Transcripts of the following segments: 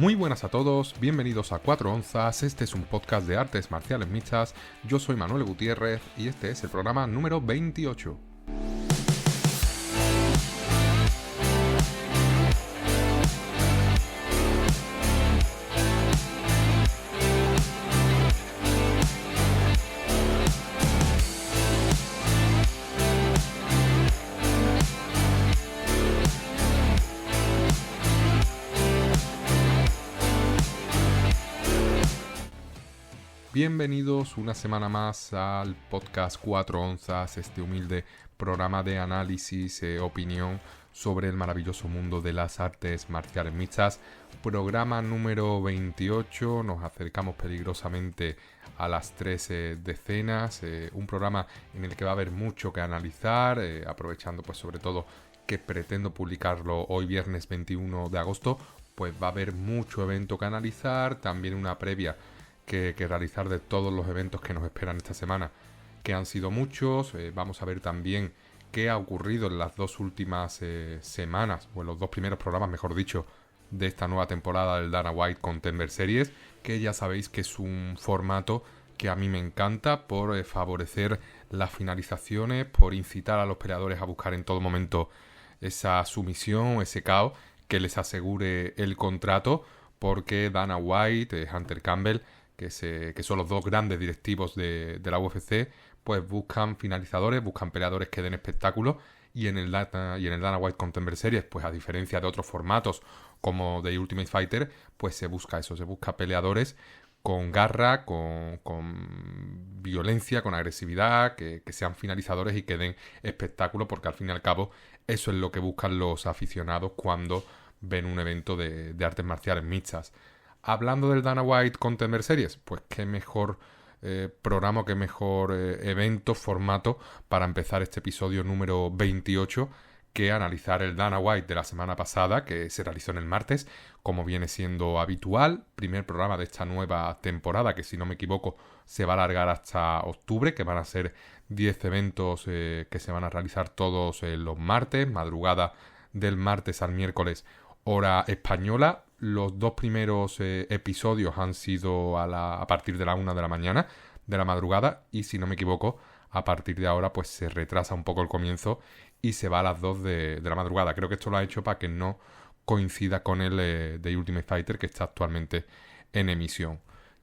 Muy buenas a todos, bienvenidos a 4 Onzas, este es un podcast de artes marciales mixtas, yo soy Manuel Gutiérrez y este es el programa número 28. Bienvenidos una semana más al podcast 4 Onzas, este humilde programa de análisis e opinión sobre el maravilloso mundo de las artes marciales mixtas. Programa número 28, nos acercamos peligrosamente a las 13 decenas, un programa en el que va a haber mucho que analizar, aprovechando pues sobre todo que pretendo publicarlo hoy viernes 21 de agosto, pues va a haber mucho evento que analizar, también una previa que realizar de todos los eventos que nos esperan esta semana, que han sido muchos. Vamos a ver también qué ha ocurrido en las dos últimas semanas, o en los dos primeros programas, mejor dicho, de esta nueva temporada del Dana White Contender Series, que ya sabéis que es un formato que a mí me encanta por favorecer las finalizaciones, por incitar a los peleadores a buscar en todo momento esa sumisión, ese KO que les asegure el contrato, porque Dana White, Hunter Campbell, que son los dos grandes directivos de la UFC, pues buscan finalizadores, buscan peleadores que den espectáculo, y en el Dana White Contender Series, pues a diferencia de otros formatos como The Ultimate Fighter, pues se busca eso, se busca peleadores con garra, con violencia, con agresividad, que sean finalizadores y que den espectáculo, porque al fin y al cabo eso es lo que buscan los aficionados cuando ven un evento de artes marciales mixtas. Hablando del Dana White Contender Series, pues qué mejor programa, qué mejor evento, formato para empezar este episodio número 28 que analizar el Dana White de la semana pasada, que se realizó en el martes, como viene siendo habitual. Primer programa de esta nueva temporada, que si no me equivoco se va a alargar hasta octubre, que van a ser 10 eventos que se van a realizar todos los martes, madrugada del martes al miércoles, hora española. Los dos primeros episodios han sido a partir de la 1 de la mañana, de la madrugada, y si no me equivoco, a partir de ahora pues se retrasa un poco el comienzo y se va a las 2 de la madrugada. Creo que esto lo ha hecho para que no coincida con el de Ultimate Fighter, que está actualmente en emisión.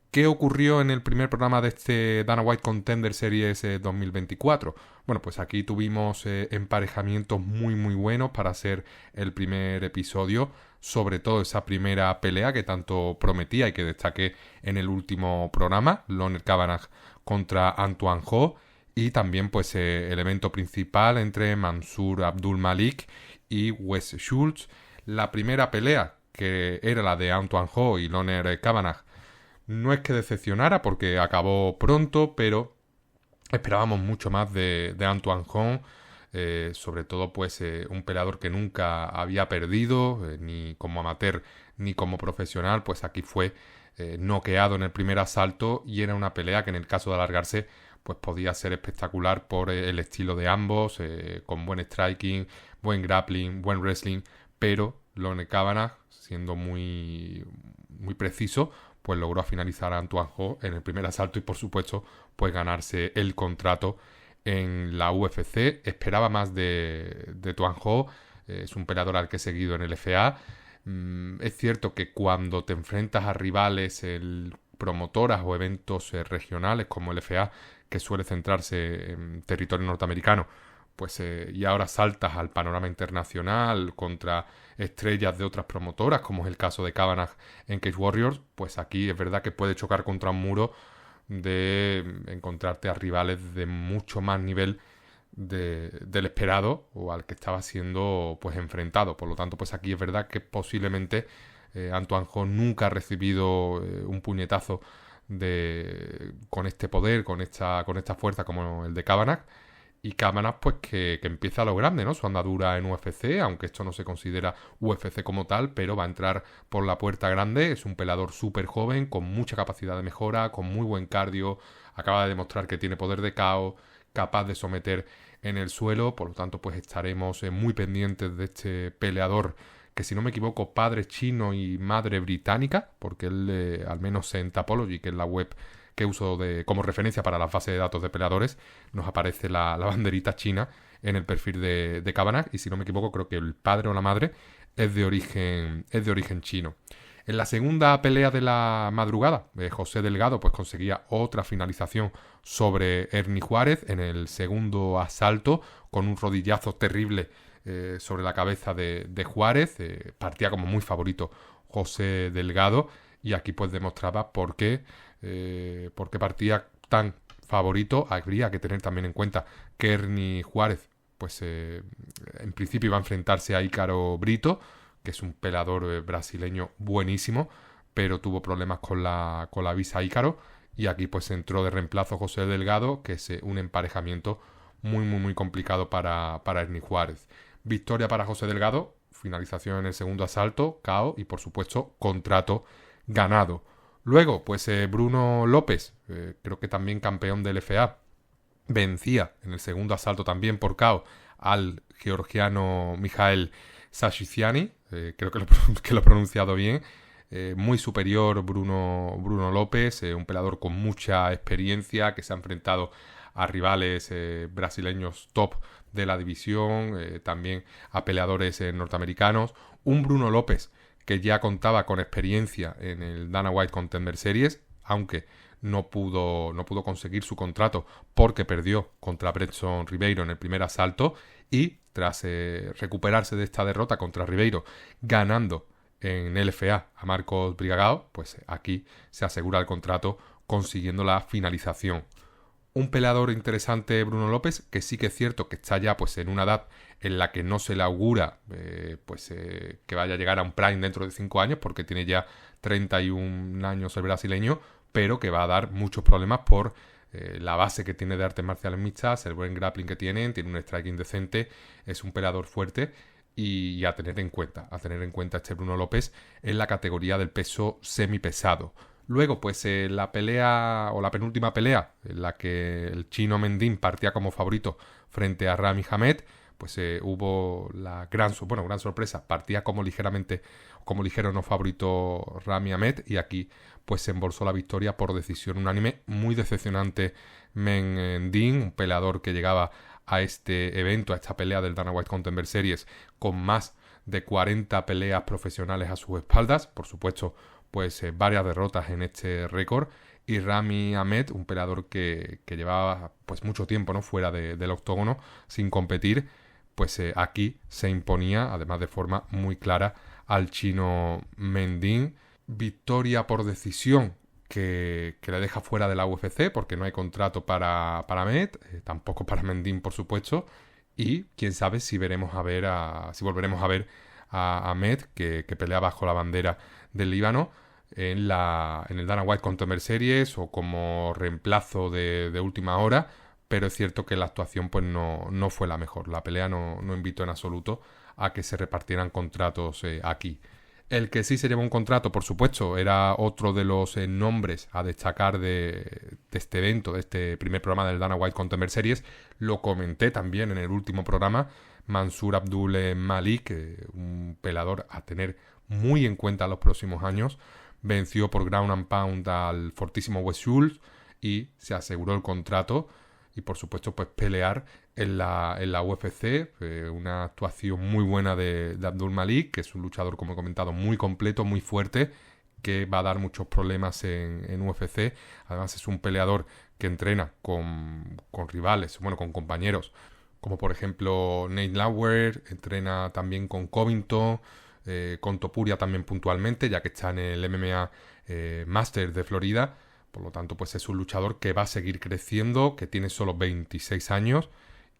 ¿Qué ocurrió en el primer programa de este Dana White Contender Series 2024? Bueno, pues aquí tuvimos emparejamientos muy muy buenos para ser el primer episodio, sobre todo esa primera pelea que tanto prometía y que destaqué en el último programa, Loner Kavanagh contra Antoine Ho, y también pues el evento principal entre Mansur Abdul Malik y Wes Schultz. La primera pelea, que era la de Antoine Ho y Loner Kavanagh, no es que decepcionara porque acabó pronto, pero esperábamos mucho más de Antoine Ho, sobre todo pues un peleador que nunca había perdido, ni como amateur ni como profesional, pues aquí fue noqueado en el primer asalto, y era una pelea que en el caso de alargarse pues podía ser espectacular por el estilo de ambos, con buen striking, buen grappling, buen wrestling, pero Loner Kavanagh, siendo muy, muy preciso, pues logró finalizar a Antoine Ho en el primer asalto y por supuesto pues ganarse el contrato en la UFC. Esperaba más de Antoine Ho, es un peleador al que he seguido en el FA. Es cierto que cuando te enfrentas a rivales, promotoras o eventos regionales como el FA, que suele centrarse en territorio norteamericano, pues y ahora saltas al panorama internacional contra estrellas de otras promotoras, como es el caso de Kavanagh en Cage Warriors, pues aquí es verdad que puede chocar contra un muro de encontrarte a rivales de mucho más nivel del esperado o al que estaba siendo pues enfrentado. Por lo tanto, pues aquí es verdad que posiblemente Antoine Ho nunca ha recibido un puñetazo con este poder, con esta fuerza como el de Kavanagh. Y Kavanagh pues que empieza a lo grande, ¿no? Su andadura en UFC, aunque esto no se considera UFC como tal, pero va a entrar por la puerta grande. Es un peleador súper joven, con mucha capacidad de mejora, con muy buen cardio, acaba de demostrar que tiene poder de KO, capaz de someter en el suelo. Por lo tanto pues estaremos muy pendientes de este peleador que si no me equivoco, padre chino y madre británica, porque él, al menos en Tapology, que es la web que uso como referencia para las bases de datos de peleadores, nos aparece la banderita china en el perfil de Kavanagh, y si no me equivoco, creo que el padre o la madre es de origen chino. En la segunda pelea de la madrugada, José Delgado pues conseguía otra finalización sobre Ernie Juárez en el segundo asalto, con un rodillazo terrible sobre la cabeza de Juárez. Partía como muy favorito José Delgado, y aquí pues demostraba por qué partía tan favorito. Habría que tener también en cuenta que Ernie Juárez pues en principio iba a enfrentarse a Ícaro Brito, que es un peleador brasileño buenísimo, pero tuvo problemas con la visa Ícaro, y aquí pues entró de reemplazo José Delgado, que es un emparejamiento muy muy muy complicado para Ernie Juárez. Victoria para José Delgado, finalización en el segundo asalto, KO, y por supuesto contrato ganado. Luego pues Bruno López, creo que también campeón del FA, vencía en el segundo asalto también por KO al georgiano Mijael Sashiciani, creo que lo he pronunciado bien. Muy superior Bruno López, un peleador con mucha experiencia, que se ha enfrentado a rivales brasileños top de la división, también a peleadores norteamericanos. Un Bruno López que ya contaba con experiencia en el Dana White Contender Series, aunque no pudo conseguir su contrato porque perdió contra Bretson Ribeiro en el primer asalto, y tras recuperarse de esta derrota contra Ribeiro, ganando en LFA a Marcos Brigagao, pues aquí se asegura el contrato consiguiendo la finalización. Un peleador interesante, Bruno López, que sí que es cierto que está ya pues en una edad en la que no se le augura que vaya a llegar a un prime dentro de 5 años, porque tiene ya 31 años el brasileño, pero que va a dar muchos problemas por la base que tiene de artes marciales mixtas, el buen grappling que tiene un striking decente, es un peleador fuerte, y a tener en cuenta este Bruno López en la categoría del peso semipesado. Luego, pues la pelea, o la penúltima pelea, en la que el chino Mendín partía como favorito frente a Rami Hamed, pues hubo la gran sorpresa, partía como ligero no favorito Rami Hamed, y aquí pues se embolsó la victoria por decisión unánime. Muy decepcionante Mendín, un peleador que llegaba a este evento, a esta pelea del Dana White Contender Series, con más de 40 peleas profesionales a sus espaldas, por supuesto pues varias derrotas en este récord, y Rami Hamed, un peleador que llevaba pues mucho tiempo, ¿no?, fuera del octógono sin competir, pues aquí se imponía, además de forma muy clara, al chino Mendín. Victoria por decisión que le deja fuera de la UFC, porque no hay contrato para Hamed, tampoco para Mendín, por supuesto, y quién sabe si volveremos a ver a Hamed, que pelea bajo la bandera del Líbano en el Dana White Contender Series, o como reemplazo de última hora, pero es cierto que la actuación pues no fue la mejor. La pelea no invitó en absoluto a que se repartieran contratos aquí. El que sí se llevó un contrato, por supuesto, era otro de los nombres a destacar de este evento, de este primer programa del Dana White Contender Series. Lo comenté también en el último programa. Mansour Abdul Malik, un peleador a tener muy en cuenta en los próximos años, venció por ground and pound al fortísimo Wes Schultz y se aseguró el contrato, y por supuesto pues pelear en la UFC. Una actuación muy buena de Abdul Malik, que es un luchador, como he comentado, muy completo, muy fuerte, que va a dar muchos problemas en UFC. Además es un peleador que entrena con rivales, con compañeros, como por ejemplo Nate Lauer, entrena también con Covington, con Topuria también puntualmente, ya que está en el MMA Masters de Florida. Por lo tanto, pues es un luchador que va a seguir creciendo, que tiene solo 26 años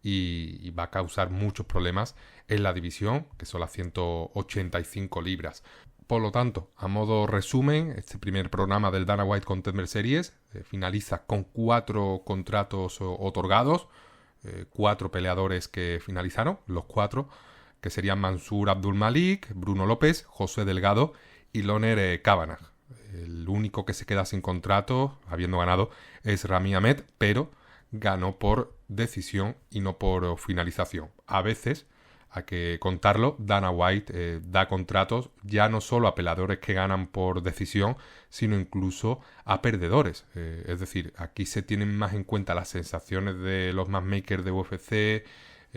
y va a causar muchos problemas en la división, que son las 185 libras. Por lo tanto, a modo resumen, este primer programa del Dana White Contender Series finaliza con 4 contratos otorgados, 4 peleadores que finalizaron, los 4, que serían Mansour Abdul Malik, Bruno López, José Delgado y Loner Kavanagh. El único que se queda sin contrato, habiendo ganado, es Rami Hamed, pero ganó por decisión y no por finalización. A veces hay que contarlo, Dana White da contratos ya no solo a peleadores que ganan por decisión, sino incluso a perdedores. Es decir, aquí se tienen más en cuenta las sensaciones de los matchmakers de UFC,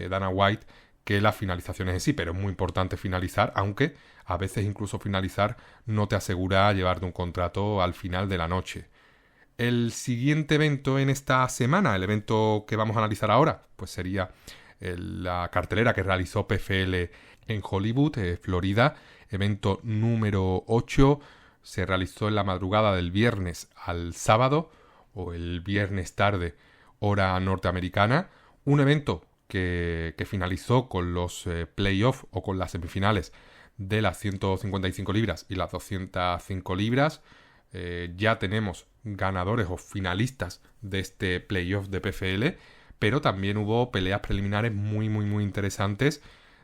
Dana White, que las finalizaciones en sí, pero es muy importante finalizar, aunque a veces incluso finalizar no te asegura llevarte un contrato al final de la noche. El siguiente evento en esta semana, el evento que vamos a analizar ahora, pues sería la cartelera que realizó PFL en Hollywood, Florida, evento número 8, se realizó en la madrugada del viernes al sábado, o el viernes tarde, hora norteamericana, un evento que finalizó con los playoffs o con las semifinales de las 155 libras y las 205 libras. Ya tenemos ganadores o finalistas de este playoff de PFL, pero también hubo peleas preliminares muy interesantes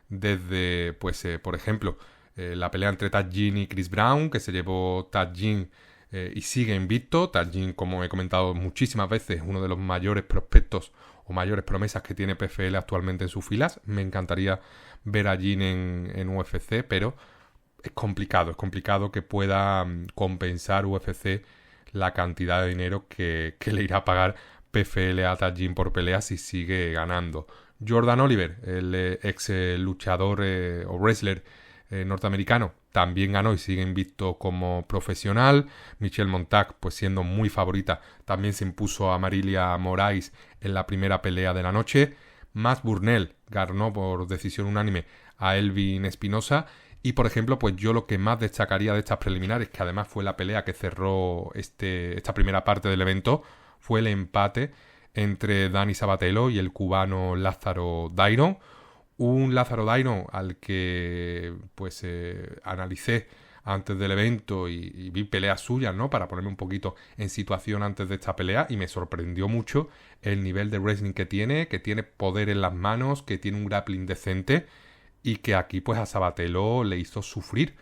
desde, pues, por ejemplo, la pelea entre Thad Ginn y Chris Brown, que se llevó Thad Ginn y sigue invicto. Thad Ginn, como he comentado muchísimas veces, uno de los mayores prospectos o mayores promesas que tiene PFL actualmente en sus filas. Me encantaría ver a Ginn en UFC, pero es complicado que pueda compensar UFC la cantidad de dinero que le irá a pagar PFL a Thad Ginn por pelea si sigue ganando. Jordan Oliver, el ex luchador o wrestler norteamericano, también ganó y sigue invicto como profesional. Michelle Montag, pues siendo muy favorita, también se impuso a Marilia Moraes en la primera pelea de la noche. Matt Burnell ganó por decisión unánime a Elvin Espinosa. Y, por ejemplo, pues yo lo que más destacaría de estas preliminares, que además fue la pelea que cerró esta primera parte del evento, fue el empate entre Dani Sabatella y el cubano Lázaro Dairon. Un Lázaro Dairon al que pues analicé antes del evento y vi peleas suyas, ¿no? Para ponerme un poquito en situación antes de esta pelea, y me sorprendió mucho el nivel de wrestling que tiene poder en las manos, que tiene un grappling decente, y que aquí pues a Sabatella le hizo sufrir,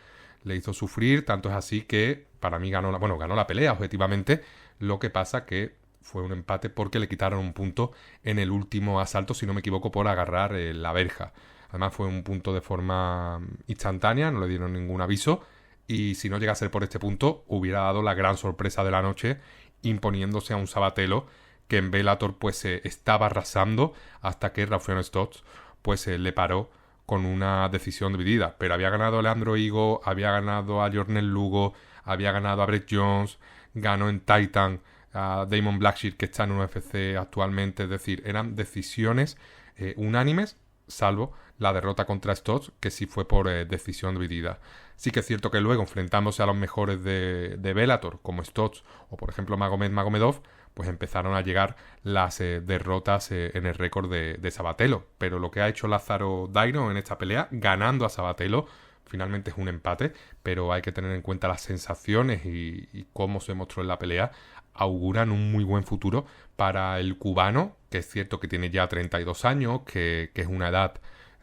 tanto es así que para mí ganó la pelea objetivamente. Lo que pasa que fue un empate porque le quitaron un punto en el último asalto, si no me equivoco, por agarrar la verja. Además fue un punto de forma instantánea, no le dieron ningún aviso, y si no llega a ser por este punto, hubiera dado la gran sorpresa de la noche, imponiéndose a un Sabatella que en Bellator pues estaba arrasando, hasta que Raufeon Stots pues le paró con una decisión dividida. Pero había ganado a Leandro Higo, había ganado a Jornel Lugo, había ganado a Brett Jones, ganó en Titan a Damon Blackshear, que está en UFC actualmente. Es decir, eran decisiones unánimes, salvo la derrota contra Stots, que sí fue por decisión dividida. Sí que es cierto que luego, enfrentándose a los mejores de Bellator, como Stots o por ejemplo Magomedov, pues empezaron a llegar las derrotas en el récord de Sabatella. Pero lo que ha hecho Lázaro Dairon en esta pelea, ganando a Sabatella, finalmente es un empate, pero hay que tener en cuenta las sensaciones y cómo se mostró en la pelea, auguran un muy buen futuro para el cubano, que es cierto que tiene ya 32 años, que es una edad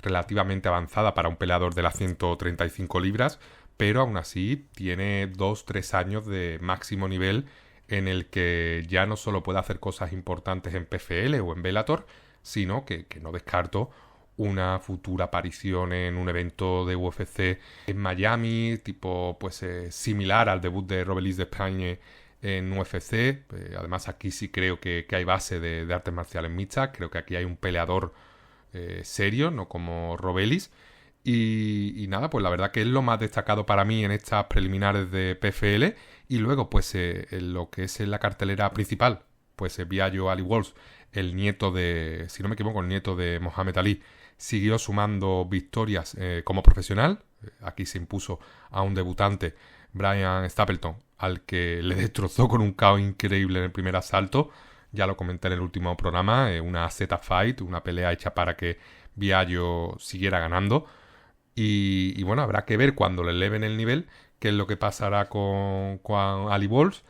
relativamente avanzada para un peleador de las 135 libras, pero aún así tiene 2-3 años de máximo nivel en el que ya no solo puede hacer cosas importantes en PFL o en Bellator, sino que no descarto una futura aparición en un evento de UFC en Miami, tipo pues similar al debut de Robelis d'Espagne en UFC. Además aquí sí creo que hay base de artes marciales mixtas, creo que aquí hay un peleador serio, no como Robelis. Y nada, pues la verdad que es lo más destacado para mí en estas preliminares de PFL. Y luego, pues en lo que es la cartelera principal, pues Biagio Ali Walsh, el nieto de, si no me equivoco, el nieto de Mohamed Ali, siguió sumando victorias como profesional. Aquí se impuso a un debutante, Brian Stapleton, al que le destrozó con un KO increíble en el primer asalto. Ya lo comenté en el último programa, una Z-Fight, una pelea hecha para que Biagio siguiera ganando. Y bueno, habrá que ver cuando le eleven el nivel qué es lo que pasará con Ali Walsh,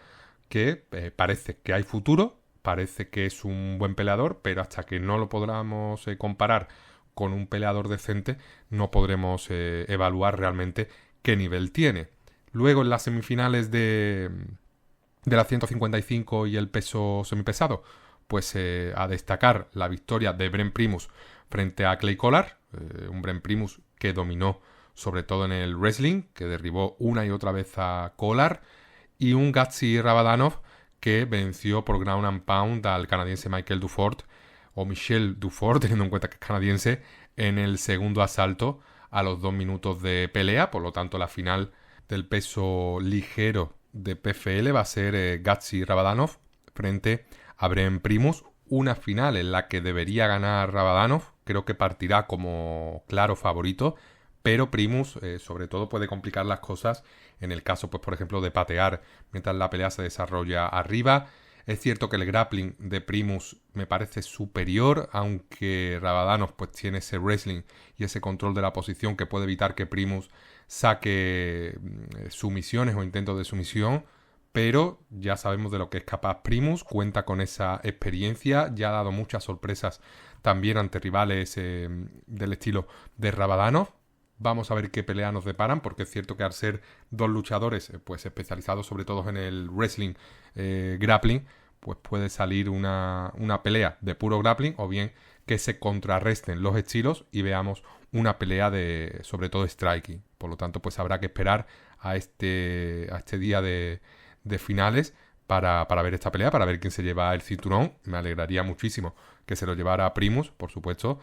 que parece que hay futuro, parece que es un buen peleador, pero hasta que no lo podamos comparar con un peleador decente, no podremos evaluar realmente qué nivel tiene. Luego en las semifinales de las 155 y el peso semipesado, pues a destacar la victoria de Brent Primus frente a Clay Collard, un Brent Primus que dominó sobre todo en el wrestling, que derribó una y otra vez a Kolar, y un Gazi Rabadanov que venció por ground and pound al canadiense Michael Dufort, o Michel Dufort, teniendo en cuenta que es canadiense, en el segundo asalto a los 2 minutos de pelea. Por lo tanto, la final del peso ligero de PFL va a ser Gazi Rabadanov frente a Brent Primus, una final en la que debería ganar Rabadanov. Creo que partirá como claro favorito, pero Primus sobre todo puede complicar las cosas en el caso, pues por ejemplo, de patear mientras la pelea se desarrolla arriba. Es cierto que el grappling de Primus me parece superior, aunque Rabadanov pues tiene ese wrestling y ese control de la posición que puede evitar que Primus saque sumisiones o intentos de sumisión. Pero ya sabemos de lo que es capaz Primus, cuenta con esa experiencia, ya ha dado muchas sorpresas también ante rivales del estilo de Rabadanov. Vamos a ver qué pelea nos deparan, porque es cierto que al ser dos luchadores pues especializados sobre todo en el wrestling grappling, pues puede salir una pelea de puro grappling, o bien que se contrarresten los estilos y veamos una pelea de sobre todo striking. Por lo tanto, pues habrá que esperar a este día de finales para ver esta pelea, para ver quién se lleva el cinturón. Me alegraría muchísimo que se lo llevara Primus, por supuesto,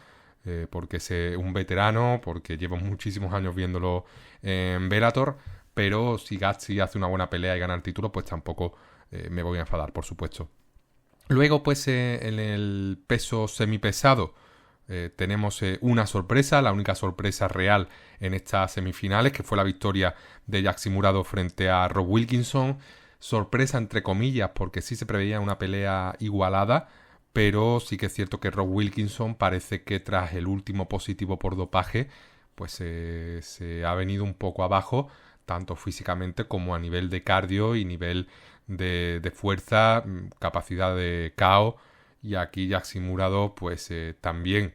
porque es un veterano, porque llevo muchísimos años viéndolo en Bellator, pero si Gazi hace una buena pelea y gana el título, pues tampoco me voy a enfadar, por supuesto. Luego, pues en el peso semipesado tenemos una sorpresa, la única sorpresa real en estas semifinales, que fue la victoria de Jaxi Murado frente a Rob Wilkinson. Sorpresa entre comillas, porque sí se preveía una pelea igualada, pero sí que es cierto que Rob Wilkinson parece que tras el último positivo por dopaje, pues se ha venido un poco abajo, tanto físicamente como a nivel de cardio y nivel de fuerza, capacidad de KO. Y aquí Jaxi Murado pues también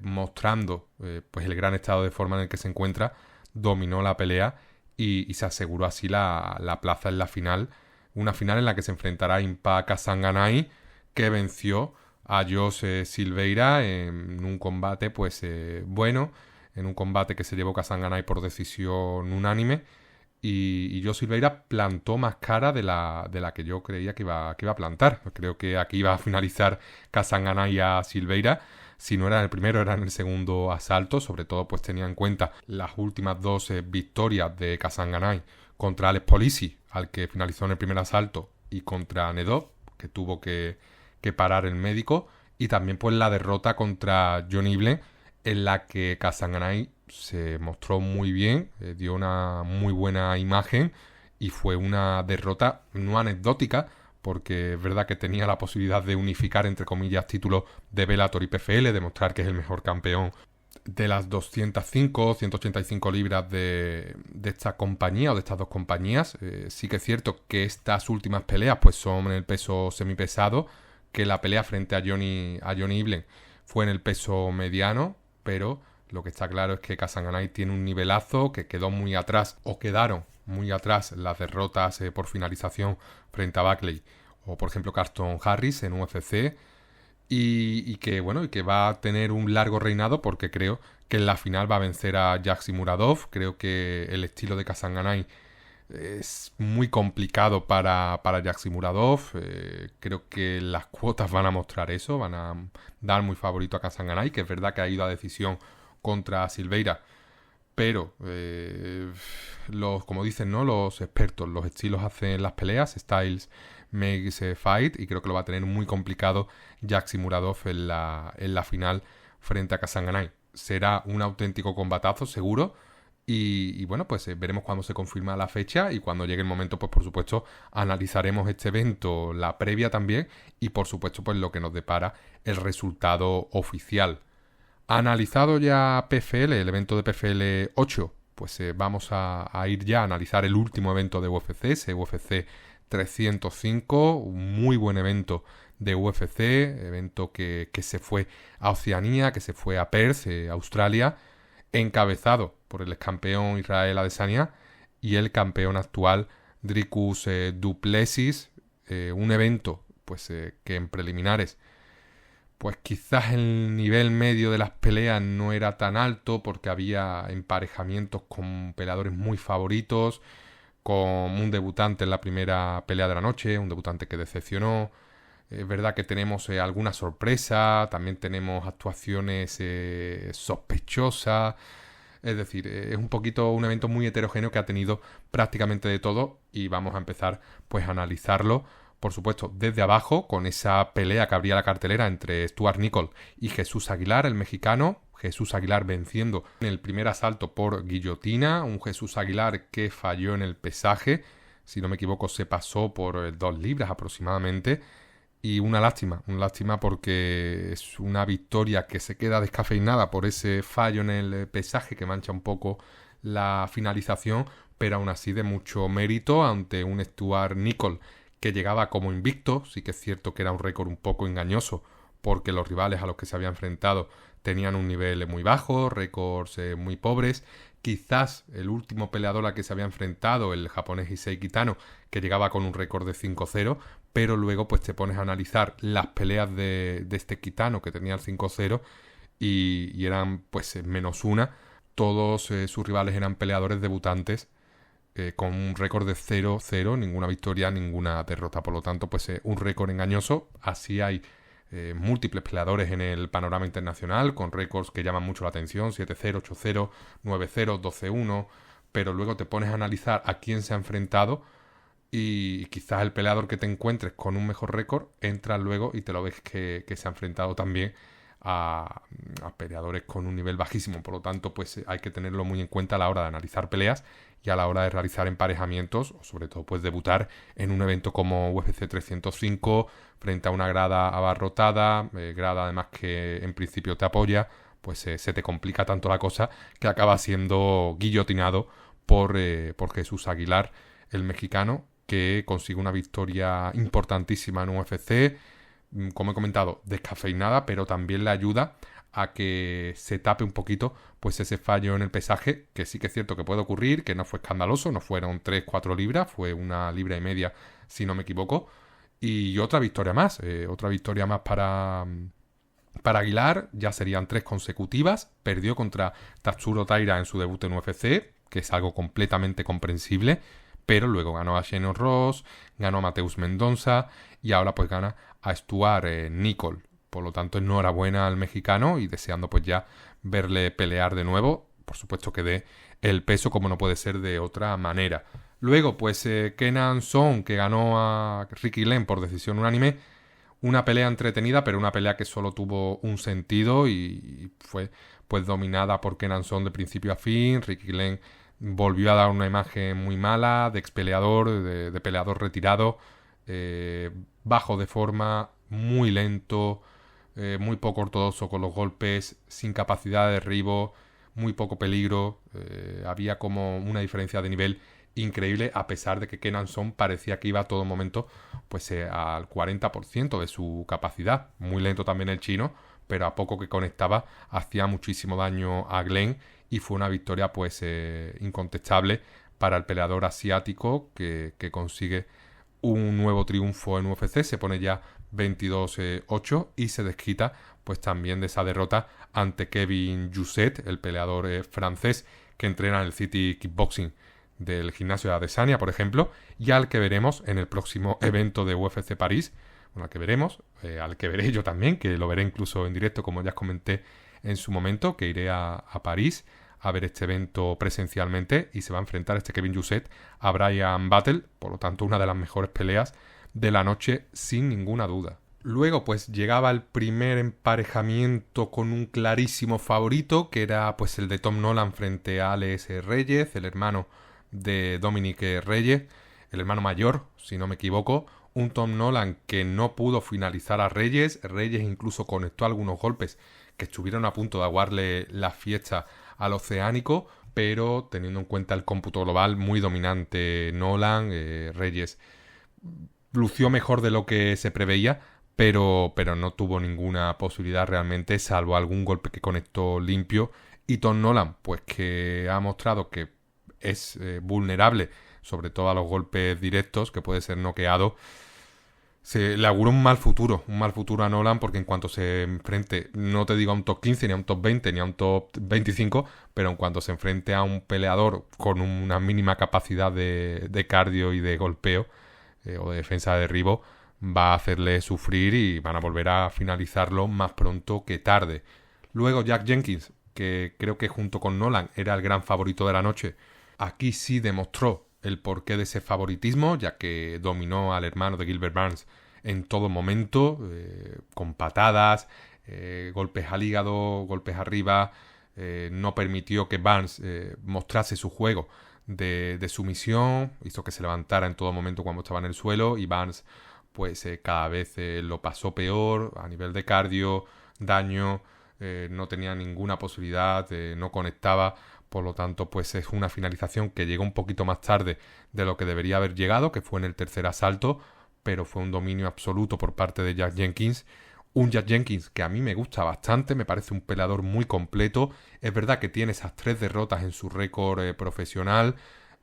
mostrando pues el gran estado de forma en el que se encuentra, dominó la pelea y se aseguró así la plaza en la final. Una final en la que se enfrentará a Impa Kasanganay, que venció a Jos Silveira en un combate pues bueno, en un combate que se llevó Kasanganay por decisión unánime, y Jos Silveira plantó más cara de la que yo creía que iba a plantar. Creo que aquí iba a finalizar Kasanganay a Silveira. Si no era en el primero, era en el segundo asalto. Sobre todo pues tenía en cuenta las últimas dos victorias de Kasanganay contra Alex Polisi, al que finalizó en el primer asalto, y contra Nedov, que tuvo que parar el médico, y también pues la derrota contra John Iblen, en la que Kasanganay se mostró muy bien, dio una muy buena imagen, y fue una derrota no anecdótica, porque es verdad que tenía la posibilidad de unificar, entre comillas, títulos de Bellator y PFL, demostrar que es el mejor campeón de las 205, 185 libras de esta compañía, o de estas dos compañías. Sí que es cierto que estas últimas peleas pues son en el peso semipesado, que la pelea frente a Johnny Iblen fue en el peso mediano, pero lo que está claro es que Kasanganay tiene un nivelazo, que quedó muy atrás, o quedaron muy atrás las derrotas por finalización frente a Buckley o por ejemplo Carlton Harris en UFC, y que bueno, y que va a tener un largo reinado, porque creo que en la final va a vencer a Jaxi Muradov. Creo que el estilo de Kasanganay es muy complicado para Jaxi Muradov. Creo que las cuotas van a mostrar eso, van a dar muy favorito a Kasanganay, que es verdad que ha ido a decisión contra Silveira, pero como dicen, ¿no?, los expertos, los estilos hacen las peleas, styles makes a fight, y creo que lo va a tener muy complicado Jaxi Muradov en la final frente a Kasanganay. Será un auténtico combatazo seguro, y bueno, pues veremos cuando se confirma la fecha, y cuando llegue el momento pues por supuesto analizaremos este evento, la previa también, y por supuesto pues lo que nos depara el resultado oficial. Analizado ya PFL, el evento de PFL 8, pues vamos a ir ya a analizar el último evento de UFC, ese UFC 305, un muy buen evento de UFC, evento que se fue a Oceanía, que se fue a Perth, Australia, encabezado por el ex campeón Israel Adesanya y el campeón actual Dricus du Plessis, un evento pues que en preliminares pues quizás el nivel medio de las peleas no era tan alto porque había emparejamientos con peleadores muy favoritos, con un debutante en la primera pelea de la noche, un debutante que decepcionó. Es verdad que tenemos alguna sorpresa, también tenemos actuaciones sospechosas. Es decir, es un poquito un evento muy heterogéneo que ha tenido prácticamente de todo y vamos a empezar pues a analizarlo, por supuesto, desde abajo, con esa pelea que abría la cartelera entre Stuart Nicol y Jesús Aguilar, el mexicano. Jesús Aguilar venciendo en el primer asalto por guillotina, un Jesús Aguilar que falló en el pesaje, si no me equivoco se pasó por 2 libras aproximadamente. Y una lástima porque es una victoria que se queda descafeinada por ese fallo en el pesaje que mancha un poco la finalización, pero aún así de mucho mérito ante un Stuart Nicol que llegaba como invicto. Sí que es cierto que era un récord un poco engañoso porque los rivales a los que se había enfrentado tenían un nivel muy bajo, récords muy pobres. Quizás el último peleador al que se había enfrentado, el japonés Issei Kitano, que llegaba con un récord de 5-0, pero luego pues te pones a analizar las peleas de este Kitano que tenía el 5-0 y eran pues menos una. Todos sus rivales eran peleadores debutantes con un récord de 0-0, ninguna victoria, ninguna derrota. Por lo tanto, pues un récord engañoso. Así hay múltiples peleadores en el panorama internacional con récords que llaman mucho la atención, 7-0, 8-0, 9-0, 12-1, pero luego te pones a analizar a quién se ha enfrentado y quizás el peleador que te encuentres con un mejor récord entra luego y te lo ves que se ha enfrentado también a peleadores con un nivel bajísimo. Por lo tanto, pues hay que tenerlo muy en cuenta a la hora de analizar peleas y a la hora de realizar emparejamientos, o sobre todo pues debutar en un evento como UFC 305 frente a una grada abarrotada, grada además que en principio te apoya, pues se te complica tanto la cosa que acaba siendo guillotinado por Jesús Aguilar, el mexicano, que consigue una victoria importantísima en UFC, como he comentado, descafeinada, pero también le ayuda a que se tape un poquito pues ese fallo en el pesaje, que sí que es cierto que puede ocurrir, que no fue escandaloso, no fueron 3-4 libras, fue 1,5 libras si no me equivoco, y otra victoria más para Aguilar. Ya serían 3 consecutivas. Perdió contra Tatsuro Taira en su debut en UFC, que es algo completamente comprensible, pero luego ganó a Shannon Ross, ganó a Mateus Mendonça y ahora pues gana a Stuart Nicol. Por lo tanto, enhorabuena al mexicano y deseando pues ya verle pelear de nuevo. Por supuesto que dé el peso como no puede ser de otra manera. Luego pues Kenan Son, que ganó a Ricky Lane por decisión unánime. Una pelea entretenida, pero una pelea que solo tuvo un sentido y fue pues dominada por Kenan Son de principio a fin. Ricky Lane volvió a dar una imagen muy mala de expeleador, de peleador retirado, bajo de forma, muy lento, muy poco ortodoxo con los golpes, sin capacidad de derribo, muy poco peligro. Había como una diferencia de nivel increíble, a pesar de que Kenan Son parecía que iba a todo momento pues al 40% de su capacidad. Muy lento también el chino, pero a poco que conectaba hacía muchísimo daño a Glenn y fue una victoria pues incontestable para el peleador asiático que consigue un nuevo triunfo en UFC. Se pone ya 22-8 y se desquita pues también de esa derrota ante Kevin Jousset, el peleador francés que entrena en el City Kickboxing del gimnasio de Adesanya, por ejemplo, y al que veremos en el próximo evento de UFC París. Bueno, al que veremos, al que veré yo también, que lo veré incluso en directo, como ya os comenté en su momento, que iré a París a ver este evento presencialmente y se va a enfrentar este Kevin Jousset a Brian Battle, por lo tanto una de las mejores peleas de la noche sin ninguna duda. Luego pues llegaba el primer emparejamiento con un clarísimo favorito, que era pues el de Tom Nolan frente a Alex Reyes, el hermano de Dominic Reyes, el hermano mayor, si no me equivoco. Un Tom Nolan que no pudo finalizar a Reyes. Reyes incluso conectó algunos golpes que estuvieron a punto de aguarle la fiesta al oceánico, pero teniendo en cuenta el cómputo global, muy dominante Nolan. Reyes lució mejor de lo que se preveía, pero no tuvo ninguna posibilidad realmente, salvo algún golpe que conectó limpio. Y Tom Nolan, pues que ha mostrado que es vulnerable, sobre todo a los golpes directos, que puede ser noqueado. Se le augura un mal futuro a Nolan, porque en cuanto se enfrente, no te digo a un top 15, ni a un top 20, ni a un top 25, pero en cuanto se enfrente a un peleador con una mínima capacidad de cardio y de golpeo, o de defensa de derribo, va a hacerle sufrir y van a volver a finalizarlo más pronto que tarde. Luego Jack Jenkins, que creo que junto con Nolan era el gran favorito de la noche, aquí sí demostró el porqué de ese favoritismo, ya que dominó al hermano de Gilbert Burns en todo momento, con patadas, golpes al hígado, golpes arriba, no permitió que Burns mostrase su juego de sumisión, hizo que se levantara en todo momento cuando estaba en el suelo, y Burns pues cada vez lo pasó peor a nivel de cardio, daño, no tenía ninguna posibilidad, no conectaba. Por lo tanto, pues es una finalización que llegó un poquito más tarde de lo que debería haber llegado, que fue en el tercer asalto, pero fue un dominio absoluto por parte de Jack Jenkins. Un Jack Jenkins que a mí me gusta bastante, me parece un peleador muy completo. Es verdad que tiene esas 3 derrotas en su récord profesional.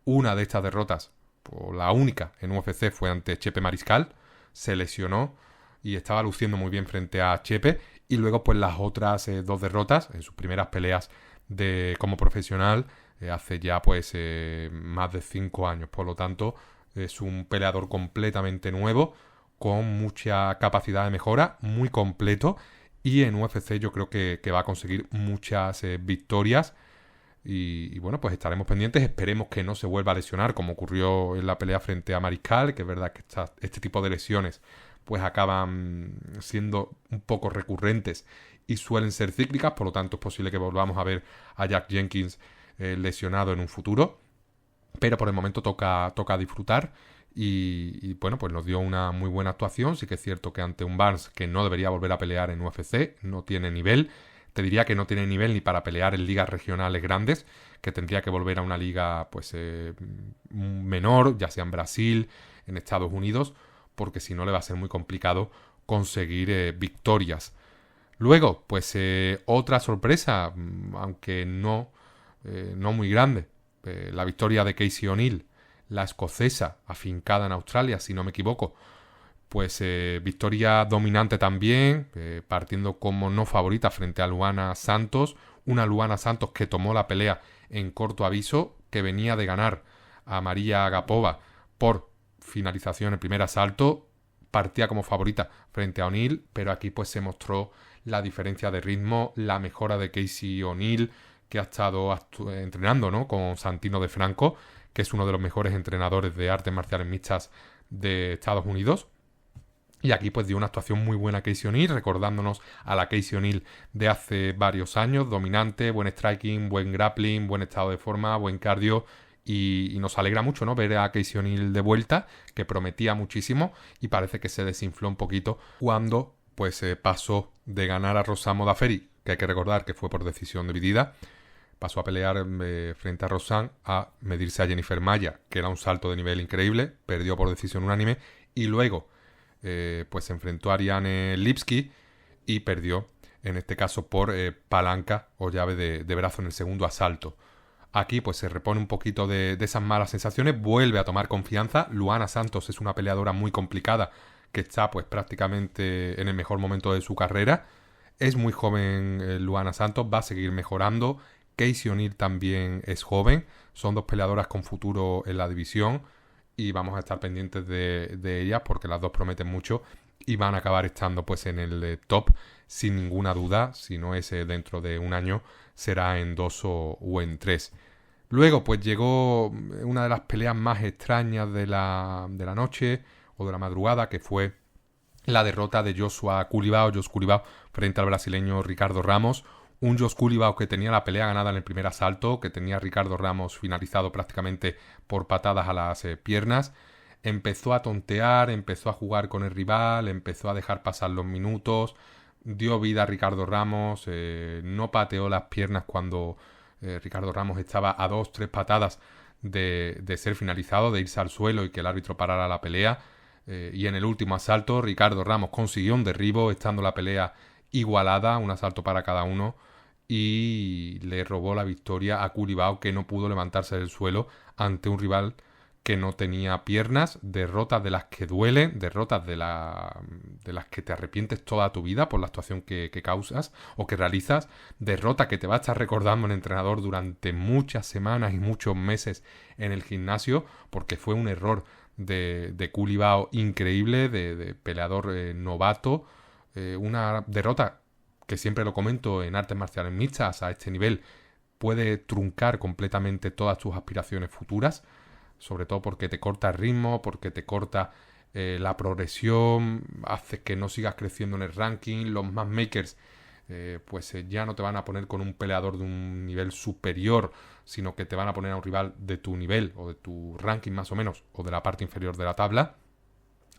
Una de estas derrotas, pues la única en UFC, fue ante Chepe Mariscal. Se lesionó y estaba luciendo muy bien frente a Chepe. Y luego pues las otras 2 derrotas en sus primeras peleas como profesional, hace ya pues más de 5 años. Por lo tanto, es un peleador completamente nuevo, con mucha capacidad de mejora, muy completo, y en UFC yo creo que va a conseguir muchas victorias. Y bueno, pues estaremos pendientes, esperemos que no se vuelva a lesionar como ocurrió en la pelea frente a Mariscal, que es verdad que este tipo de lesiones pues acaban siendo un poco recurrentes y suelen ser cíclicas, por lo tanto es posible que volvamos a ver a Jack Jenkins lesionado en un futuro, pero por el momento toca disfrutar. Y bueno, pues nos dio una muy buena actuación. Sí que es cierto que ante un Burns que no debería volver a pelear en UFC, no tiene nivel. Te diría que no tiene nivel ni para pelear en ligas regionales grandes, que tendría que volver a una liga pues menor, ya sea en Brasil, en Estados Unidos, porque si no le va a ser muy complicado conseguir victorias. Luego, pues otra sorpresa, aunque no muy grande, la victoria de Casey O'Neill, la escocesa, afincada en Australia, si no me equivoco. Pues victoria dominante también, partiendo como no favorita frente a Luana Santos. Una Luana Santos que tomó la pelea en corto aviso, que venía de ganar a María Agapova por finalización en el primer asalto. Partía como favorita frente a O'Neill, pero aquí pues se mostró la diferencia de ritmo, la mejora de Casey O'Neill, que ha estado entrenando, ¿no?, con Santino de Franco, que es uno de los mejores entrenadores de artes marciales mixtas de Estados Unidos. Y aquí pues dio una actuación muy buena a Casey O'Neill, recordándonos a la Casey O'Neill de hace varios años, dominante, buen striking, buen grappling, buen estado de forma, buen cardio. Y nos alegra mucho, ¿no?, ver a Casey O'Neill de vuelta, que prometía muchísimo y parece que se desinfló un poquito cuando pues pasó de ganar a Rosanne Modafferi, que hay que recordar que fue por decisión dividida, pasó a pelear frente a Rosanne, a medirse a Jennifer Maya, que era un salto de nivel increíble, perdió por decisión unánime, y luego pues se enfrentó a Ariane Lipski y perdió, en este caso por palanca o llave de brazo en el segundo asalto. Aquí pues se repone un poquito de esas malas sensaciones, vuelve a tomar confianza. Luana Santos es una peleadora muy complicada, que está pues prácticamente en el mejor momento de su carrera. Es muy joven Luana Santos, va a seguir mejorando. Casey O'Neill también es joven, son 2 peleadoras con futuro en la división y vamos a estar pendientes de ellas porque las 2 prometen mucho y van a acabar estando pues en el top sin ninguna duda. Si no es dentro de un año, será en 2 o en 3. Luego pues llegó una de las peleas más extrañas de la noche o de la madrugada, que fue la derrota de Josh Culibao frente al brasileño Ricardo Ramos. Un Josh Culibao que tenía la pelea ganada en el primer asalto, que tenía a Ricardo Ramos finalizado prácticamente por patadas a las piernas. Empezó a tontear, empezó a jugar con el rival, empezó a dejar pasar los minutos, dio vida a Ricardo Ramos, no pateó las piernas cuando Ricardo Ramos estaba a 2-3 patadas de ser finalizado, de irse al suelo y que el árbitro parara la pelea. Y en el último asalto Ricardo Ramos consiguió un derribo, estando la pelea igualada, un asalto para cada uno, y le robó la victoria a Culibao, que no pudo levantarse del suelo ante un rival que no tenía piernas, derrotas de las que duelen, derrotas de las que te arrepientes toda tu vida por la actuación que causas o que realizas, derrota que te va a estar recordando el entrenador durante muchas semanas y muchos meses en el gimnasio, porque fue un error de Culibao increíble, de peleador novato, una derrota que siempre lo comento en artes marciales mixtas a este nivel puede truncar completamente todas tus aspiraciones futuras, sobre todo porque te corta el ritmo, porque te corta la progresión, hace que no sigas creciendo en el ranking. Los matchmakers ya no te van a poner con un peleador de un nivel superior, sino que te van a poner a un rival de tu nivel o de tu ranking más o menos, o de la parte inferior de la tabla,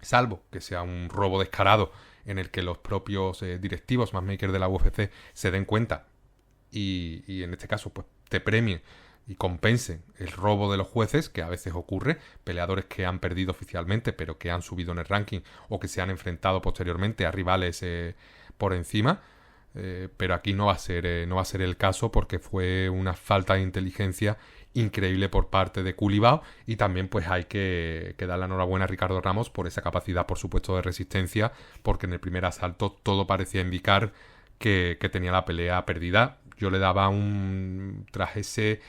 salvo que sea un robo descarado en el que los propios directivos matchmakers de la UFC se den cuenta y en este caso pues te premien y compensen el robo de los jueces, que a veces ocurre, peleadores que han perdido oficialmente pero que han subido en el ranking o que se han enfrentado posteriormente a rivales por encima, pero aquí no va a ser el caso, porque fue una falta de inteligencia increíble por parte de Culibao. Y también pues hay que dar la enhorabuena a Ricardo Ramos por esa capacidad, por supuesto, de resistencia, porque en el primer asalto todo parecía indicar que tenía la pelea perdida. Yo le daba tras ese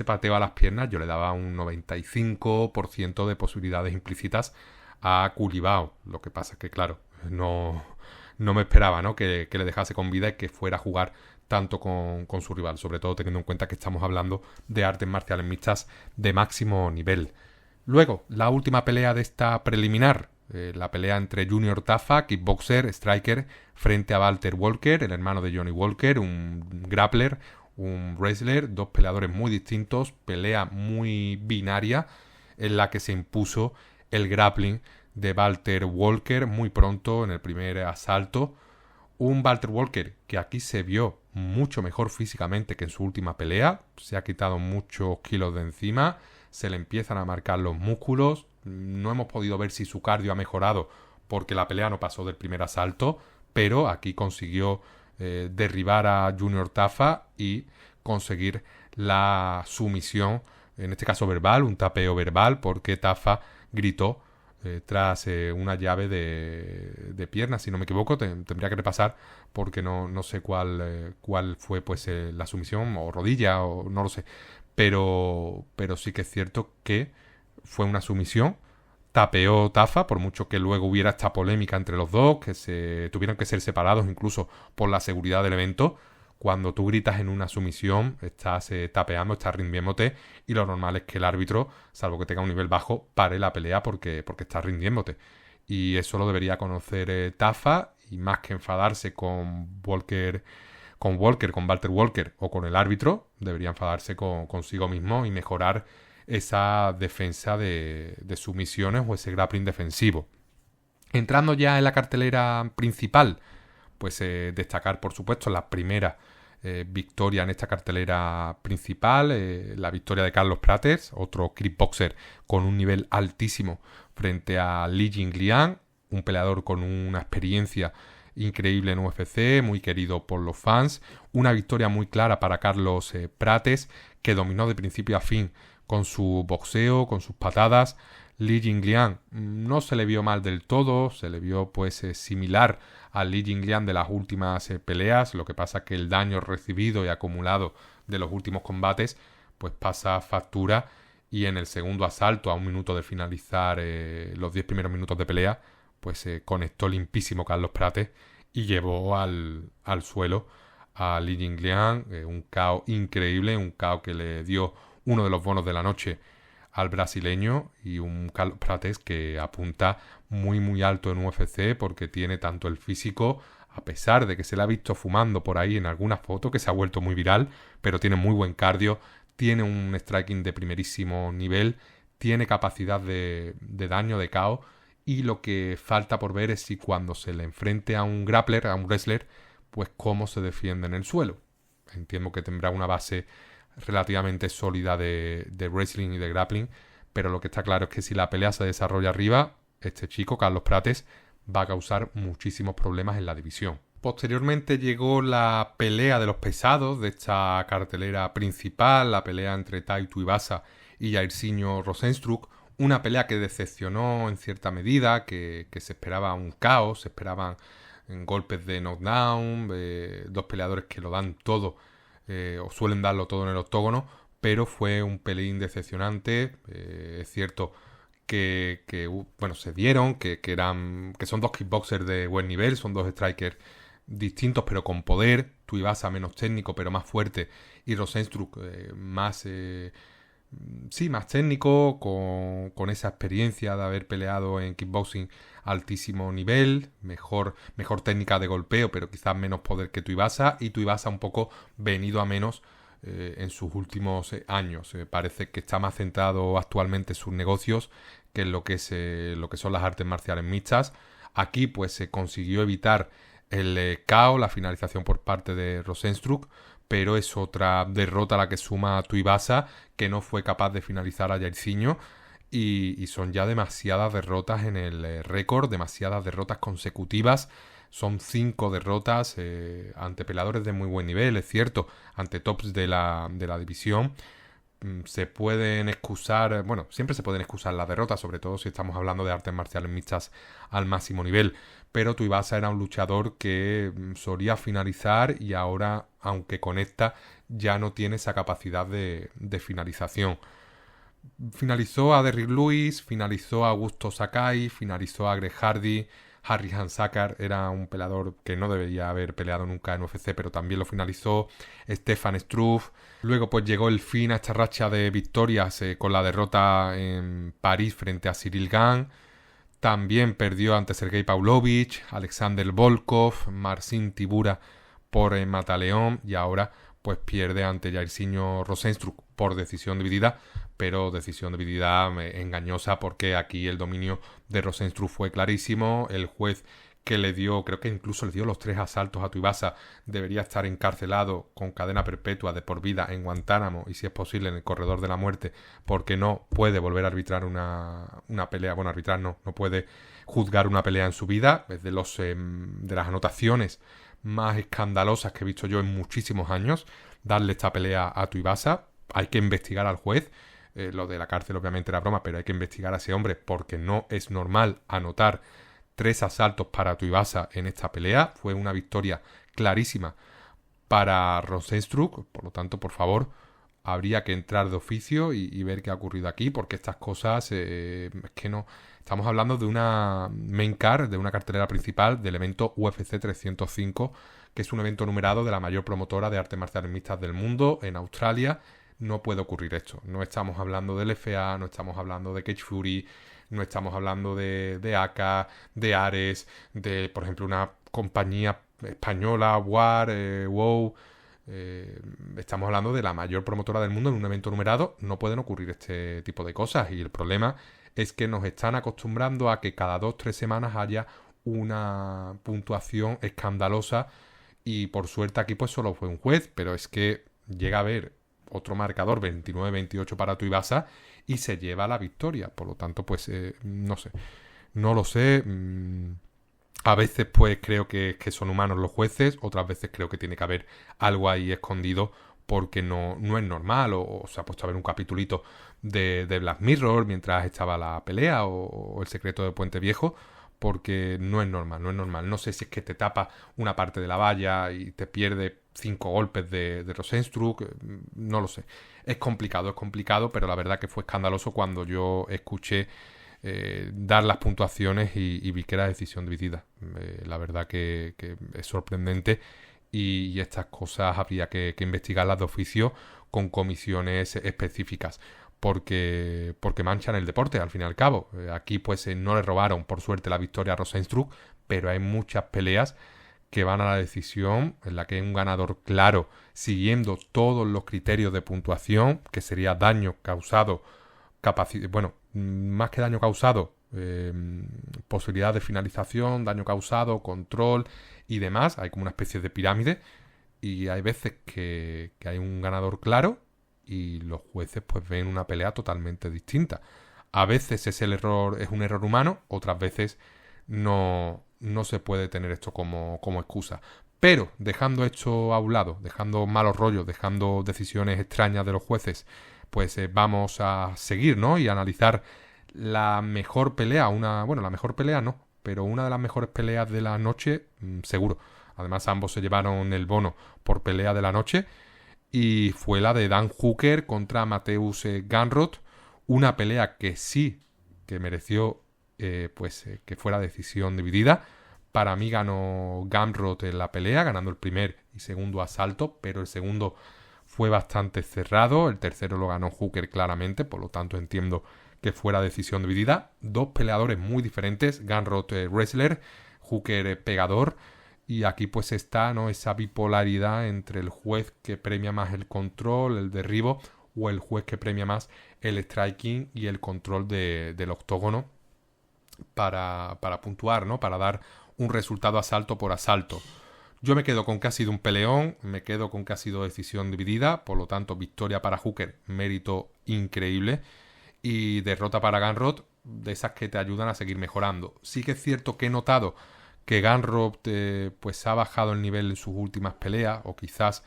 pateo a las piernas, yo le daba un 95% de posibilidades implícitas a Culibao. Lo que pasa es que, claro, no me esperaba, ¿no?, que le dejase con vida y que fuera a jugar tanto con su rival, sobre todo teniendo en cuenta que estamos hablando de artes marciales mixtas de máximo nivel. Luego, la última pelea de esta preliminar, la pelea entre Junior Tafa, kickboxer, striker, frente a Walter Walker, el hermano de Johnny Walker, un grappler, un wrestler, dos peleadores muy distintos, pelea muy binaria en la que se impuso el grappling de Walter Walker muy pronto en el primer asalto. Un Walter Walker que aquí se vio mucho mejor físicamente que en su última pelea, se ha quitado muchos kilos de encima, se le empiezan a marcar los músculos, no hemos podido ver si su cardio ha mejorado porque la pelea no pasó del primer asalto, pero aquí consiguió derribar a Junior Tafa y conseguir la sumisión, en este caso verbal, un tapeo verbal, porque Tafa gritó tras una llave de pierna, si no me equivoco. Tendría que repasar porque no sé cuál fue pues la sumisión, o rodilla, o no lo sé, pero sí que es cierto que fue una sumisión. Tapeó Tafa, por mucho que luego hubiera esta polémica entre los dos, que se tuvieron que ser separados incluso por la seguridad del evento. Cuando tú gritas en una sumisión, estás tapeando, estás rindiéndote, y lo normal es que el árbitro, salvo que tenga un nivel bajo, pare la pelea porque estás rindiéndote. Y eso lo debería conocer Tafa, y más que enfadarse con Walter Walker o con el árbitro, debería enfadarse consigo mismo y mejorar esa defensa de sumisiones o ese grappling defensivo. Entrando ya en la cartelera principal, pues destacar por supuesto la primera victoria en esta cartelera principal, la victoria de Carlos Prates, otro kickboxer con un nivel altísimo frente a Li Jingliang, un peleador con una experiencia increíble en UFC, muy querido por los fans. Una victoria muy clara para Carlos Prates, que dominó de principio a fin con su boxeo, con sus patadas. Li Jingliang no se le vio mal del todo, se le vio pues similar al Li Jingliang de las últimas peleas. Lo que pasa es que el daño recibido y acumulado de los últimos combates pues pasa factura, y en el segundo asalto, a un minuto de finalizar los 10 primeros minutos de pelea, pues conectó limpísimo Carlos Prates y llevó al suelo a Li Jingliang, un KO increíble, un KO que le dio uno de los bonos de la noche al brasileño, y un Carlos Prates que apunta muy muy alto en UFC, porque tiene tanto el físico, a pesar de que se le ha visto fumando por ahí en alguna foto que se ha vuelto muy viral, pero tiene muy buen cardio, tiene un striking de primerísimo nivel, tiene capacidad de daño, de KO, y lo que falta por ver es si cuando se le enfrente a un grappler, a un wrestler, pues cómo se defiende en el suelo. Entiendo que tendrá una base relativamente sólida de wrestling y de grappling, pero lo que está claro es que si la pelea se desarrolla arriba, este chico, Carlos Prates, va a causar muchísimos problemas en la división. Posteriormente llegó la pelea de los pesados de esta cartelera principal, la pelea entre Tai Tuivasa y Jairzinho Rozenstruik. Una pelea que decepcionó en cierta medida, que se esperaba un caos, se esperaban golpes de knockdown, dos peleadores que lo dan todo, o suelen darlo todo en el octógono, pero fue un pelín decepcionante. Es cierto bueno, se dieron, que son dos kickboxers de buen nivel, son dos strikers distintos pero con poder. Tuivasa menos técnico pero más fuerte, y Rozenstruik más técnico, con esa experiencia de haber peleado en kickboxing a altísimo nivel, mejor técnica de golpeo, pero quizás menos poder que Tuivasa, y Tuivasa un poco venido a menos en sus últimos años. Parece que está más centrado actualmente en sus negocios que en lo que son las artes marciales mixtas. Aquí pues se consiguió evitar el KO, la finalización por parte de Rozenstruik, pero es otra derrota la que suma a Tuivasa, que no fue capaz de finalizar a Jairzinho, y son ya demasiadas derrotas en el récord, demasiadas derrotas consecutivas. Son 5 derrotas ante peleadores de muy buen nivel, es cierto, ante tops de la división. Se pueden excusar, bueno, siempre se pueden excusar las derrotas, sobre todo si estamos hablando de artes marciales mixtas al máximo nivel, pero Tuivasa era un luchador que solía finalizar, y ahora, aunque conecta, ya no tiene esa capacidad de finalización. Finalizó a Derrick Lewis, finalizó a Augusto Sakai, finalizó a Greg Hardy. Harry Hansacar era un peleador que no debería haber peleado nunca en UFC, pero también lo finalizó. Stefan Struve. Luego pues llegó el fin a esta racha de victorias con la derrota en París frente a Cyril Gane. También perdió ante Sergei Pavlovich, Alexander Volkov, Marcin Tibura por Mataleón, y ahora pues pierde ante Jairzinho Rozenstruik por decisión dividida, pero decisión dividida engañosa, porque aquí el dominio de Rozenstruik fue clarísimo. El juez que le dio, creo que incluso le dio los 3 asaltos a Tuivasa, debería estar encarcelado con cadena perpetua de por vida en Guantánamo, y si es posible en el corredor de la muerte, porque no puede volver a arbitrar una pelea. Bueno, arbitrar no puede juzgar una pelea en su vida. Es de las anotaciones más escandalosas que he visto yo en muchísimos años, darle esta pelea a Tuivasa. Hay que investigar al juez. Lo de la cárcel obviamente era broma, pero hay que investigar a ese hombre, porque no es normal anotar 3 asaltos para Tuivasa en esta pelea. Fue una victoria clarísima para Rozenstruik. Por lo tanto, por favor, habría que entrar de oficio y ver qué ha ocurrido aquí, porque estas cosas es que no... Estamos hablando de una main card, de una cartelera principal del evento UFC 305, que es un evento numerado de la mayor promotora de artes marciales mixtas del mundo en Australia. No puede ocurrir esto. No estamos hablando del FA, no estamos hablando de Cage Fury, no estamos hablando de ACA, de Ares, de, por ejemplo, una compañía española, WAR, WOW. Estamos hablando de la mayor promotora del mundo en un evento numerado. No pueden ocurrir este tipo de cosas, y el problema es que nos están acostumbrando a que cada 2-3 semanas haya una puntuación escandalosa, y por suerte aquí pues solo fue un juez, pero es que llega a haber otro marcador 29-28 para Tuivasa y se lleva la victoria. Por lo tanto pues no sé, no lo sé. A veces pues creo que son humanos los jueces, otras veces creo que tiene que haber algo ahí escondido, porque no es normal, o se ha puesto a ver un capitulito de Black Mirror mientras estaba la pelea, o El secreto de Puente Viejo, porque no es normal. No sé si es que te tapa una parte de la valla y te pierde 5 golpes de Rozenstruik, no lo sé. Es complicado, pero la verdad que fue escandaloso cuando yo escuché dar las puntuaciones y vi que era decisión dividida. La verdad que es sorprendente, y estas cosas habría que investigarlas de oficio con comisiones específicas, porque manchan el deporte al fin y al cabo. Aquí pues no le robaron por suerte la victoria a Rozenstruik, pero hay muchas peleas que van a la decisión, en la que hay un ganador claro siguiendo todos los criterios de puntuación, que sería daño causado, más que daño causado, posibilidad de finalización, daño causado, control y demás. Hay como una especie de pirámide, y hay veces que hay un ganador claro y los jueces pues ven una pelea totalmente distinta. A veces es un error humano, otras veces no se puede tener esto como excusa. Pero dejando esto a un lado, dejando malos rollos, dejando decisiones extrañas de los jueces pues vamos a seguir, ¿no? Y analizar la mejor pelea, la mejor pelea no, pero una de las mejores peleas de la noche, seguro. Además, ambos se llevaron el bono por pelea de la noche y fue la de Dan Hooker contra Mateusz Gamrot, una pelea que sí que mereció que fuera decisión dividida. Para mí ganó Gamrot en la pelea, ganando el primer y segundo asalto, pero el segundo fue bastante cerrado, el tercero lo ganó Hooker claramente, por lo tanto entiendo que fuera decisión dividida. Dos peleadores muy diferentes, Gamrot wrestler, Hooker pegador, y aquí pues está, ¿no?, esa bipolaridad entre el juez que premia más el control, el derribo, o el juez que premia más el striking y el control del octógono para puntuar, ¿no?, para dar un resultado asalto por asalto. Yo me quedo con que ha sido un peleón, me quedo con que ha sido decisión dividida, por lo tanto victoria para Hooker, mérito increíble, y derrota para Gamrot, de esas que te ayudan a seguir mejorando. Sí que es cierto que he notado que Gamrot pues ha bajado el nivel en sus últimas peleas, o quizás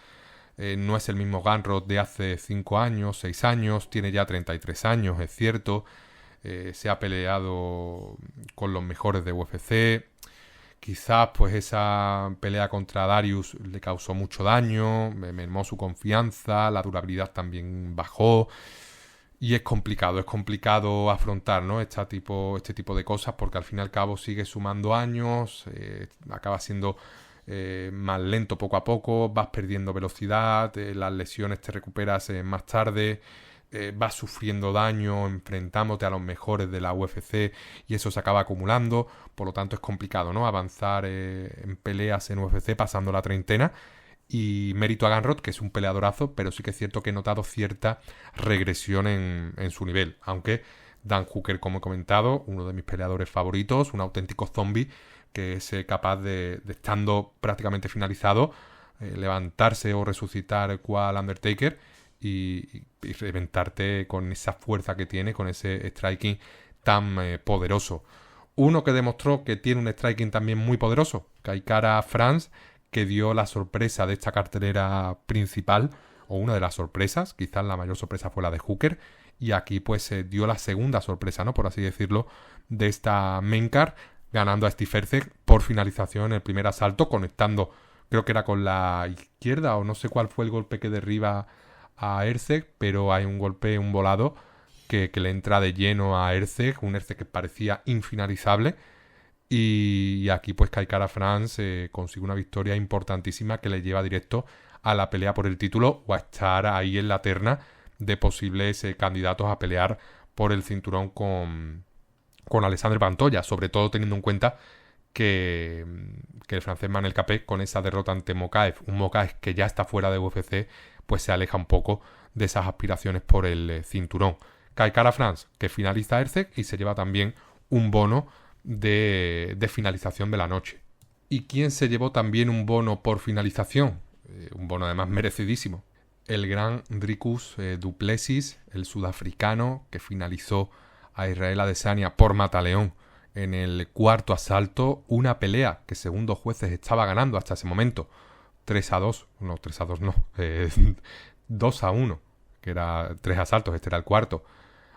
no es el mismo Gamrot de hace 5 años, 6 años, tiene ya 33 años, es cierto, se ha peleado con los mejores de UFC. Quizás pues esa pelea contra Darius le causó mucho daño, me mermó su confianza, la durabilidad también bajó y es complicado afrontar, ¿no?, este tipo de cosas, porque al fin y al cabo sigue sumando años, acaba siendo más lento poco a poco, vas perdiendo velocidad, las lesiones te recuperas más tarde, vas sufriendo daño enfrentándote a los mejores de la UFC y eso se acaba acumulando, por lo tanto es complicado, ¿no?, avanzar en peleas en UFC pasando la treintena. Y mérito a Gamrot, que es un peleadorazo, pero sí que es cierto que he notado cierta regresión en su nivel, aunque Dan Hooker, como he comentado, uno de mis peleadores favoritos, un auténtico zombie que es capaz de estando prácticamente finalizado, levantarse o resucitar cual Undertaker y reventarte con esa fuerza que tiene, con ese striking tan poderoso. Uno que demostró que tiene un striking también muy poderoso, Kai Kara-France, que dio la sorpresa de esta cartelera principal, o una de las sorpresas, quizás la mayor sorpresa fue la de Hooker, y aquí pues se dio la segunda sorpresa, ¿no?, por así decirlo, de esta main card, ganando a Steve Erceg por finalización en el primer asalto, conectando, creo que era con la izquierda, o no sé cuál fue el golpe que derriba a Erceg, pero hay un golpe, un volado, que le entra de lleno a Erceg, un Erceg que parecía infinalizable, y aquí pues Kai Kara-France consigue una victoria importantísima que le lleva directo a la pelea por el título o a estar ahí en la terna de posibles candidatos a pelear por el cinturón con Alexandre Pantoja, sobre todo teniendo en cuenta que el francés Manel Capé, con esa derrota ante Mokaev, un Mokaev que ya está fuera de UFC, pues se aleja un poco de esas aspiraciones por el cinturón. Kai Kara-France, que finaliza a Erceg y se lleva también un bono de finalización de la noche. ¿Y quién se llevó también un bono por finalización? Un bono además merecidísimo. El gran Dricus du Plessis, el sudafricano, que finalizó a Israel Adesanya por mataleón en el cuarto asalto, una pelea que según dos jueces estaba ganando hasta ese momento 3-2, no, 3-2 no, 2-1, que era 3 asaltos, este era el cuarto,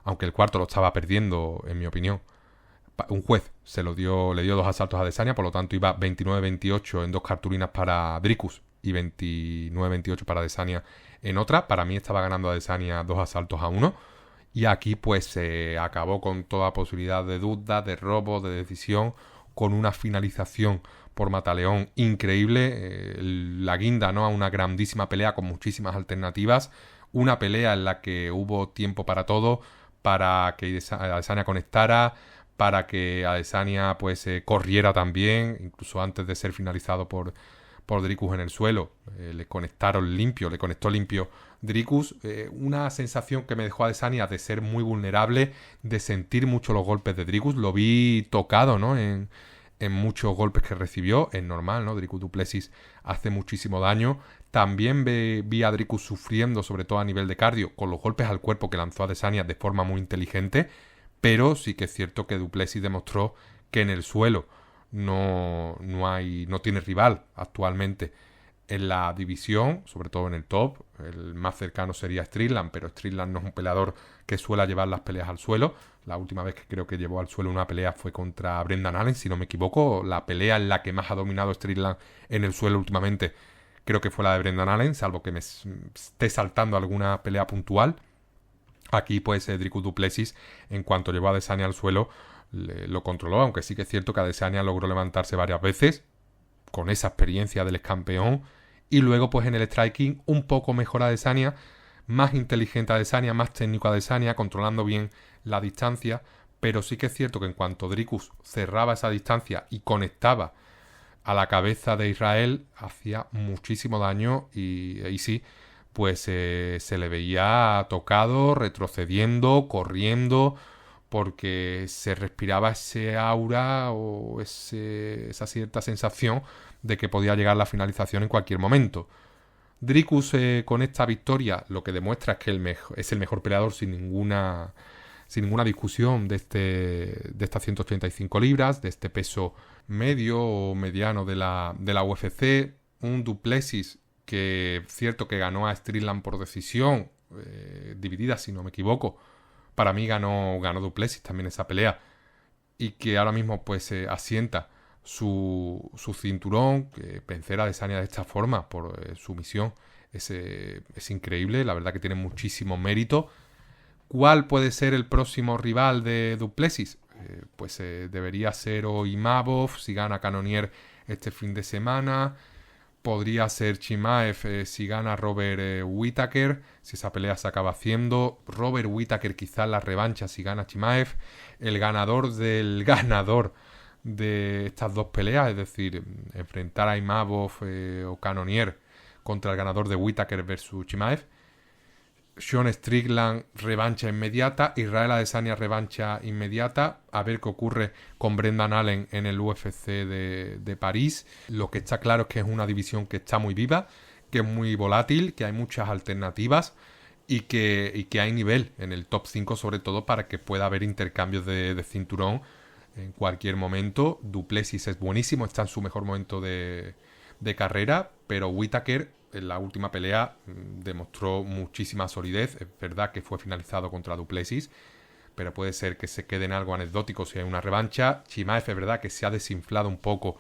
aunque el cuarto lo estaba perdiendo, en mi opinión. Un juez le dio 2 asaltos a Adesanya, por lo tanto iba 29-28 en 2 cartulinas para Dricus y 29-28 para Adesanya en otra. Para mí estaba ganando Adesanya 2 asaltos a 1. Y aquí pues se acabó con toda posibilidad de duda, de robo, de decisión, con una finalización por mataleón increíble. La guinda, ¿no?, a una grandísima pelea con muchísimas alternativas. Una pelea en la que hubo tiempo para todo, para que Adesanya conectara, para que Adesanya pues corriera también, incluso antes de ser finalizado por Dricus en el suelo. Le conectó limpio Dricus. Una sensación que me dejó Adesanya de ser muy vulnerable, de sentir mucho los golpes de Dricus. Lo vi tocado, ¿no?, en muchos golpes que recibió. Es normal, ¿no? Dricus du Plessis hace muchísimo daño. También vi a Dricus sufriendo, sobre todo a nivel de cardio, con los golpes al cuerpo que lanzó Adesanya de forma muy inteligente. Pero sí que es cierto que du Plessis demostró que en el suelo no tiene rival actualmente. en la división, sobre todo en el top. El más cercano sería Strickland, pero Strickland no es un peleador que suele llevar las peleas al suelo. La última vez que creo que llevó al suelo una pelea fue contra Brendan Allen, si no me equivoco. La pelea en la que más ha dominado Strickland en el suelo últimamente creo que fue la de Brendan Allen, salvo que me esté saltando alguna pelea puntual. Aquí pues Dricus du Plessis, en cuanto llevó a Adesanya al suelo, lo controló, aunque sí que es cierto que Adesanya logró levantarse varias veces con esa experiencia del ex campeón. Y luego pues en el striking un poco mejor Adesanya, más inteligente Adesanya, más técnico Adesanya, controlando bien la distancia. Pero sí que es cierto que en cuanto Dricus cerraba esa distancia y conectaba a la cabeza de Israel, hacía muchísimo daño y ahí sí, pues se le veía tocado, retrocediendo, corriendo, porque se respiraba ese aura o esa cierta sensación de que podía llegar la finalización en cualquier momento. Dricus con esta victoria lo que demuestra es que es el mejor peleador sin ninguna discusión de estas 135 libras, de este peso medio o mediano de la UFC. Un du Plessis que cierto que ganó a Strickland por decisión dividida, si no me equivoco. Para mí ganó du Plessis también esa pelea, y que ahora mismo pues asienta su cinturón. Que vencer a Adesanya de esta forma por sumisión es increíble, la verdad que tiene muchísimo mérito. ¿Cuál puede ser el próximo rival de du Plessis? Pues debería ser o Imavov si gana Cannonier este fin de semana. Podría ser Chimaev si gana Robert Whittaker, si esa pelea se acaba haciendo. Robert Whittaker quizás la revancha si gana Chimaev. El ganador del ganador de estas dos peleas, es decir, enfrentar a Imavov o Cannonier contra el ganador de Whittaker versus Chimaev. Sean Strickland, revancha inmediata. Israel Adesanya, revancha inmediata. A ver qué ocurre con Brendan Allen en el UFC de París. Lo que está claro es que es una división que está muy viva, que es muy volátil, que hay muchas alternativas y que hay nivel en el top 5, sobre todo para que pueda haber intercambios de cinturón en cualquier momento. Du Plessis es buenísimo, está en su mejor momento de carrera, pero Whittaker en la última pelea demostró muchísima solidez. Es verdad que fue finalizado contra du Plessis, pero puede ser que se quede en algo anecdótico si hay una revancha. Chimaev es verdad que se ha desinflado un poco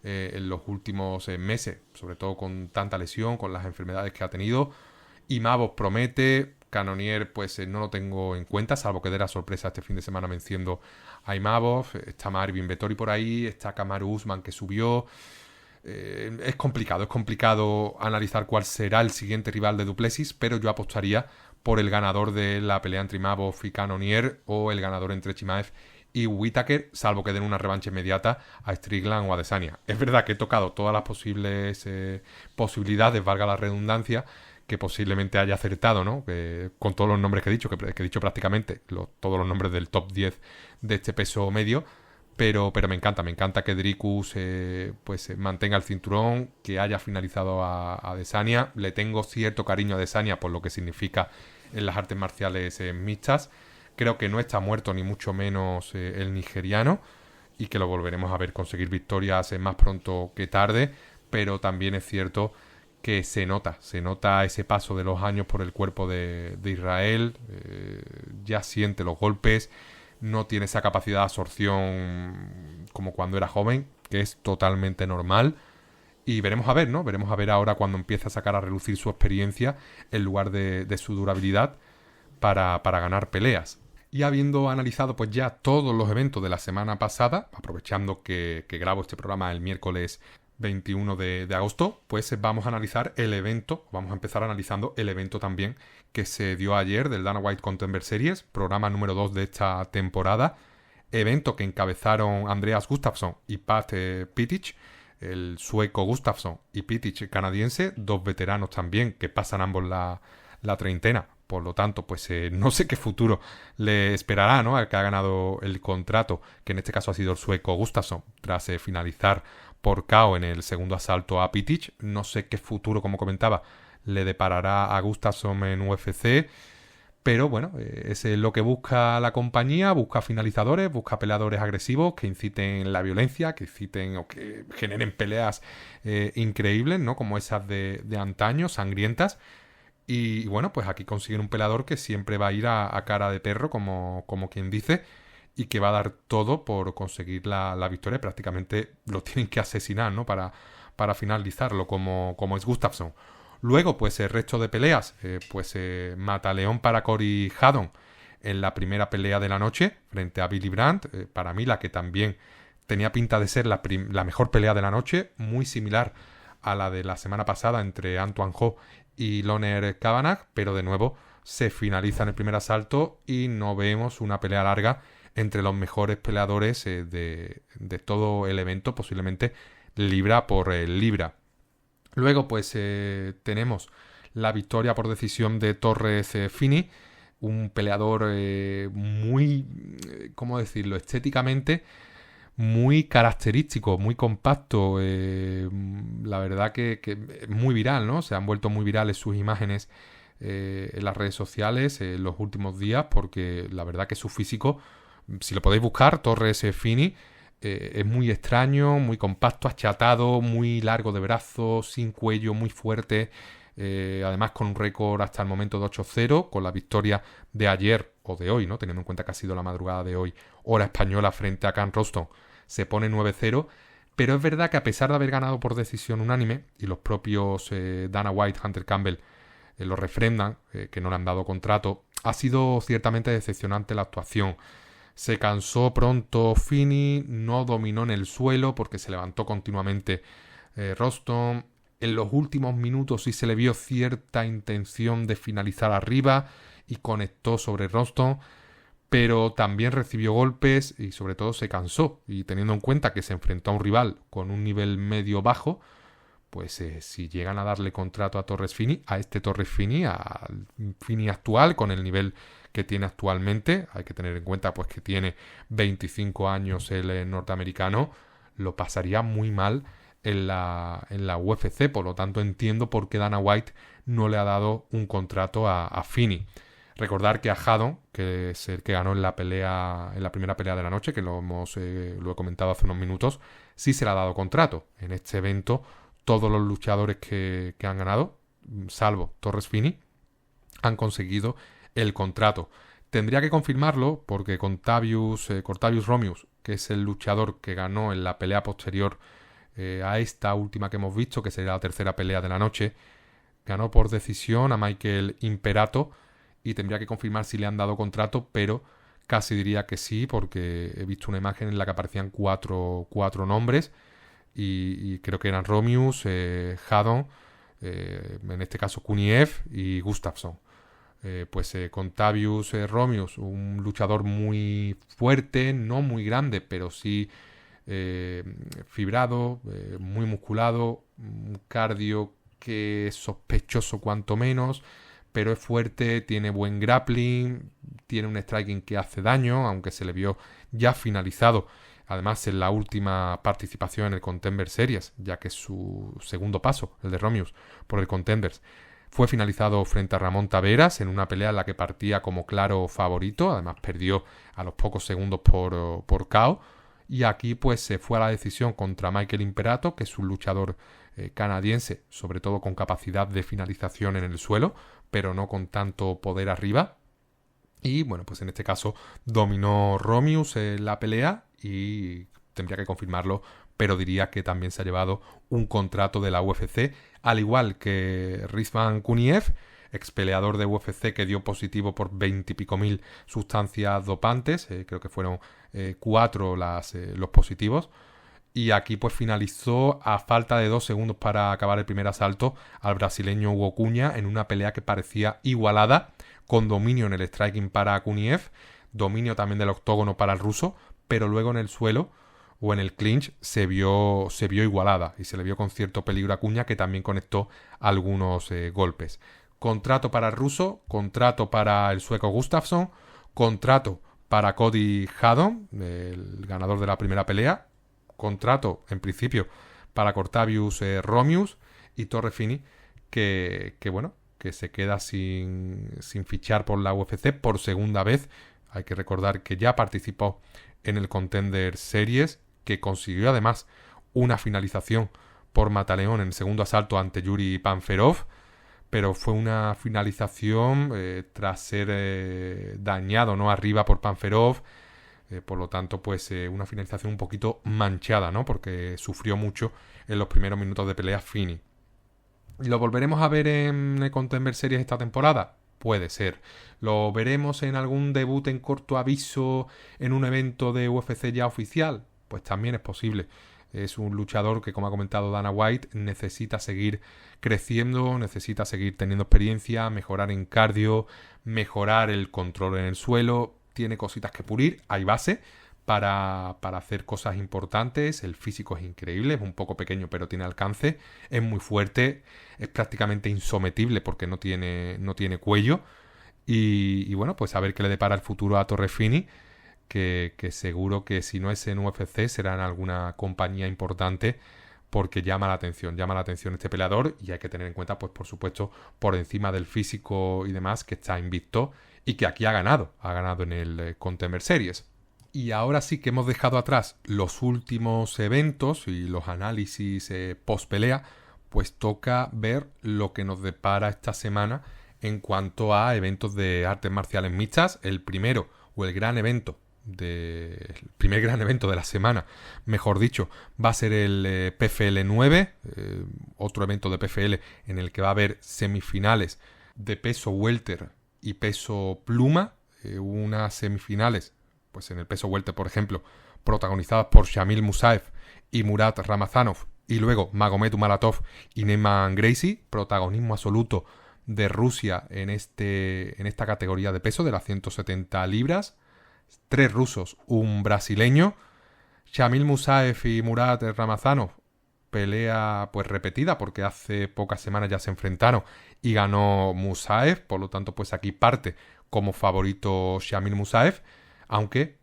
en los últimos meses, sobre todo con tanta lesión, con las enfermedades que ha tenido. Imavov promete. Cannonier pues no lo tengo en cuenta, salvo que dé la sorpresa este fin de semana venciendo a Imavov. Está Marvin Vettori por ahí, está Kamaru Usman que subió. Es complicado analizar cuál será el siguiente rival de du Plessis, pero yo apostaría por el ganador de la pelea entre Imavov y Cannonier, o el ganador entre Chimaev y Whittaker, salvo que den una revancha inmediata a Strickland o a Adesanya. Es verdad que he tocado todas las posibles posibilidades, valga la redundancia, que posiblemente haya acertado, ¿no? Con todos los nombres que he dicho, que he dicho prácticamente todos los nombres del top 10 de este peso medio. Pero me encanta que Dricus pues mantenga el cinturón, que haya finalizado a Adesanya. Le tengo cierto cariño a Adesanya por lo que significa en las artes marciales mixtas. Creo que no está muerto ni mucho menos el nigeriano, y que lo volveremos a ver conseguir victorias más pronto que tarde. Pero también es cierto que se nota ese paso de los años por el cuerpo de Israel. Ya siente los golpes. No tiene esa capacidad de absorción como cuando era joven, que es totalmente normal. Y veremos a ver, ¿no? Veremos a ver ahora cuando empieza a sacar a relucir su experiencia en lugar de su durabilidad para ganar peleas. Y habiendo analizado pues ya todos los eventos de la semana pasada, aprovechando que grabo este programa el miércoles 21 de agosto, pues vamos a analizar el evento, vamos a empezar analizando el evento también que se dio ayer del Dana White Contender Series, programa número 2 de esta temporada, evento que encabezaron Andreas Gustafsson y Pat Pitic, el sueco Gustafsson y Pitic canadiense, dos veteranos también que pasan ambos la treintena. Por lo tanto, pues no sé qué futuro le esperará, ¿no?, al que ha ganado el contrato, que en este caso ha sido el sueco Gustafsson, tras finalizar por KO en el segundo asalto a Pitic. No sé qué futuro, como comentaba, le deparará a Gustafsson en UFC, Pero bueno, es lo que busca la compañía, busca finalizadores, busca peleadores agresivos que inciten la violencia, que inciten o que generen peleas increíbles, ¿no? Como esas de antaño, sangrientas. Y bueno, pues aquí consiguen un peleador que siempre va a ir a cara de perro, como quien dice, y que va a dar todo por conseguir la victoria. Prácticamente lo tienen que asesinar, ¿no? Para finalizarlo, como es Gustafsson. Luego, pues el resto de peleas, Mataleón para Cory Haddon en la primera pelea de la noche frente a Billy Brandt. Para mí la que también tenía pinta de ser la mejor pelea de la noche, muy similar a la de la semana pasada entre Antoine Ho y Loner Kavanagh, pero de nuevo se finaliza en el primer asalto y no vemos una pelea larga entre los mejores peleadores de todo el evento, posiblemente libra por libra. Luego pues tenemos la victoria por decisión de Torres Fini, un peleador muy, ¿cómo decirlo?, estéticamente muy característico, muy compacto. La verdad que es muy viral, ¿no? Se han vuelto muy virales sus imágenes en las redes sociales en los últimos días, porque la verdad que su físico, si lo podéis buscar, Torres Fini, es muy extraño, muy compacto, achatado, muy largo de brazos, sin cuello, muy fuerte. Además con un récord hasta el momento de 8-0, con la victoria de ayer o de hoy, ¿no? Teniendo en cuenta que ha sido la madrugada de hoy, hora española, frente a Can Roston, se pone 9-0. Pero es verdad que a pesar de haber ganado por decisión unánime, y los propios Dana White, Hunter Campbell lo refrendan, que no le han dado contrato, ha sido ciertamente decepcionante la actuación. Se cansó pronto Fini, no dominó en el suelo porque se levantó continuamente Roston. En los últimos minutos sí se le vio cierta intención de finalizar arriba y conectó sobre Roston, pero también recibió golpes y sobre todo se cansó. Y teniendo en cuenta que se enfrentó a un rival con un nivel medio-bajo, pues si llegan a darle contrato a Torres Fini, a este Torres Fini, al Fini actual, con el nivel que tiene actualmente, hay que tener en cuenta pues que tiene 25 años el norteamericano, lo pasaría muy mal en la UFC. Por lo tanto entiendo por qué Dana White no le ha dado un contrato a Fini. Recordar que a Haddon, que es el que ganó en la primera pelea de la noche, que lo he comentado hace unos minutos, sí se le ha dado contrato. En este evento todos los luchadores que han ganado, salvo Torres Fini, han conseguido el contrato. Tendría que confirmarlo porque Cortavius Romius, que es el luchador que ganó en la pelea posterior a esta última que hemos visto, que sería la tercera pelea de la noche, ganó por decisión a Michael Imperato y tendría que confirmar si le han dado contrato, pero casi diría que sí, porque he visto una imagen en la que aparecían cuatro nombres y creo que eran Romius, Haddon, en este caso Kuniev y Gustafsson. Contavius Romius, un luchador muy fuerte, no muy grande, pero sí fibrado, muy musculado, un cardio que es sospechoso cuanto menos, pero es fuerte, tiene buen grappling, tiene un striking que hace daño, aunque se le vio ya finalizado, además en la última participación en el Contender Series, ya que es su segundo paso, el de Romius, por el Contenders. Fue finalizado frente a Ramón Taveras en una pelea en la que partía como claro favorito, además perdió a los pocos segundos por KO. Y aquí pues se fue a la decisión contra Michael Imperato, que es un luchador canadiense, sobre todo con capacidad de finalización en el suelo, pero no con tanto poder arriba. Y bueno, pues en este caso dominó Romius la pelea y tendría que confirmarlo, pero diría que también se ha llevado un contrato de la UFC, al igual que Rizvan Kuniev, ex peleador de UFC que dio positivo por 20 y pico mil sustancias dopantes, creo que fueron 4 los positivos. Y aquí pues finalizó a falta de 2 segundos para acabar el primer asalto al brasileño Hugo Cunha en una pelea que parecía igualada, con dominio en el striking para Kuniev, dominio también del octógono para el ruso, pero luego en el suelo o en el clinch se vio igualada y se le vio con cierto peligro a Cunha, que también conectó algunos golpes. Contrato para el ruso, contrato para el sueco Gustafsson, contrato para Cody Haddon, el ganador de la primera pelea, contrato en principio para Cortavius Romius y Torres Fini, que que se queda sin fichar por la UFC por segunda vez. Hay que recordar que ya participó en el Contender Series, que consiguió además una finalización por Mataleón en el segundo asalto ante Yuri Panferov, pero fue una finalización tras ser dañado, ¿no?, arriba por Panferov. Por lo tanto, pues una finalización un poquito manchada, ¿no?, porque sufrió mucho en los primeros minutos de pelea Fini. ¿Lo volveremos a ver en el Contender Series esta temporada? Puede ser. ¿Lo veremos en algún debut en corto aviso en un evento de UFC ya oficial? Pues también es posible. Es un luchador que, como ha comentado Dana White, necesita seguir creciendo, necesita seguir teniendo experiencia, mejorar en cardio, mejorar el control en el suelo. Tiene cositas que pulir, hay base para hacer cosas importantes. El físico es increíble, es un poco pequeño pero tiene alcance, es muy fuerte, es prácticamente insometible porque no tiene cuello. Y bueno, pues a ver qué le depara el futuro a Torrefini, que seguro que si no es en UFC será en alguna compañía importante, porque llama la atención este peleador, y hay que tener en cuenta, pues por supuesto, por encima del físico y demás, que está invicto y que aquí ha ganado en el Contender Series. Y ahora sí que hemos dejado atrás los últimos eventos y los análisis post pelea, pues toca ver lo que nos depara esta semana en cuanto a eventos de artes marciales mixtas. El primero, o el primer gran evento de la semana, mejor dicho, va a ser el PFL 9, otro evento de PFL en el que va a haber semifinales de peso welter y peso pluma, unas semifinales, pues en el peso welter, por ejemplo, protagonizadas por Shamil Musaev y Murat Ramazanov, y luego Magomed Umaratov y Neyman Gracie, protagonismo absoluto de Rusia en esta categoría de peso de las 170 libras, 3 rusos, un brasileño. Shamil Musaev y Murat Ramazanov, pelea pues repetida porque hace pocas semanas ya se enfrentaron y ganó Musaev, por lo tanto pues aquí parte como favorito Shamil Musaev, aunque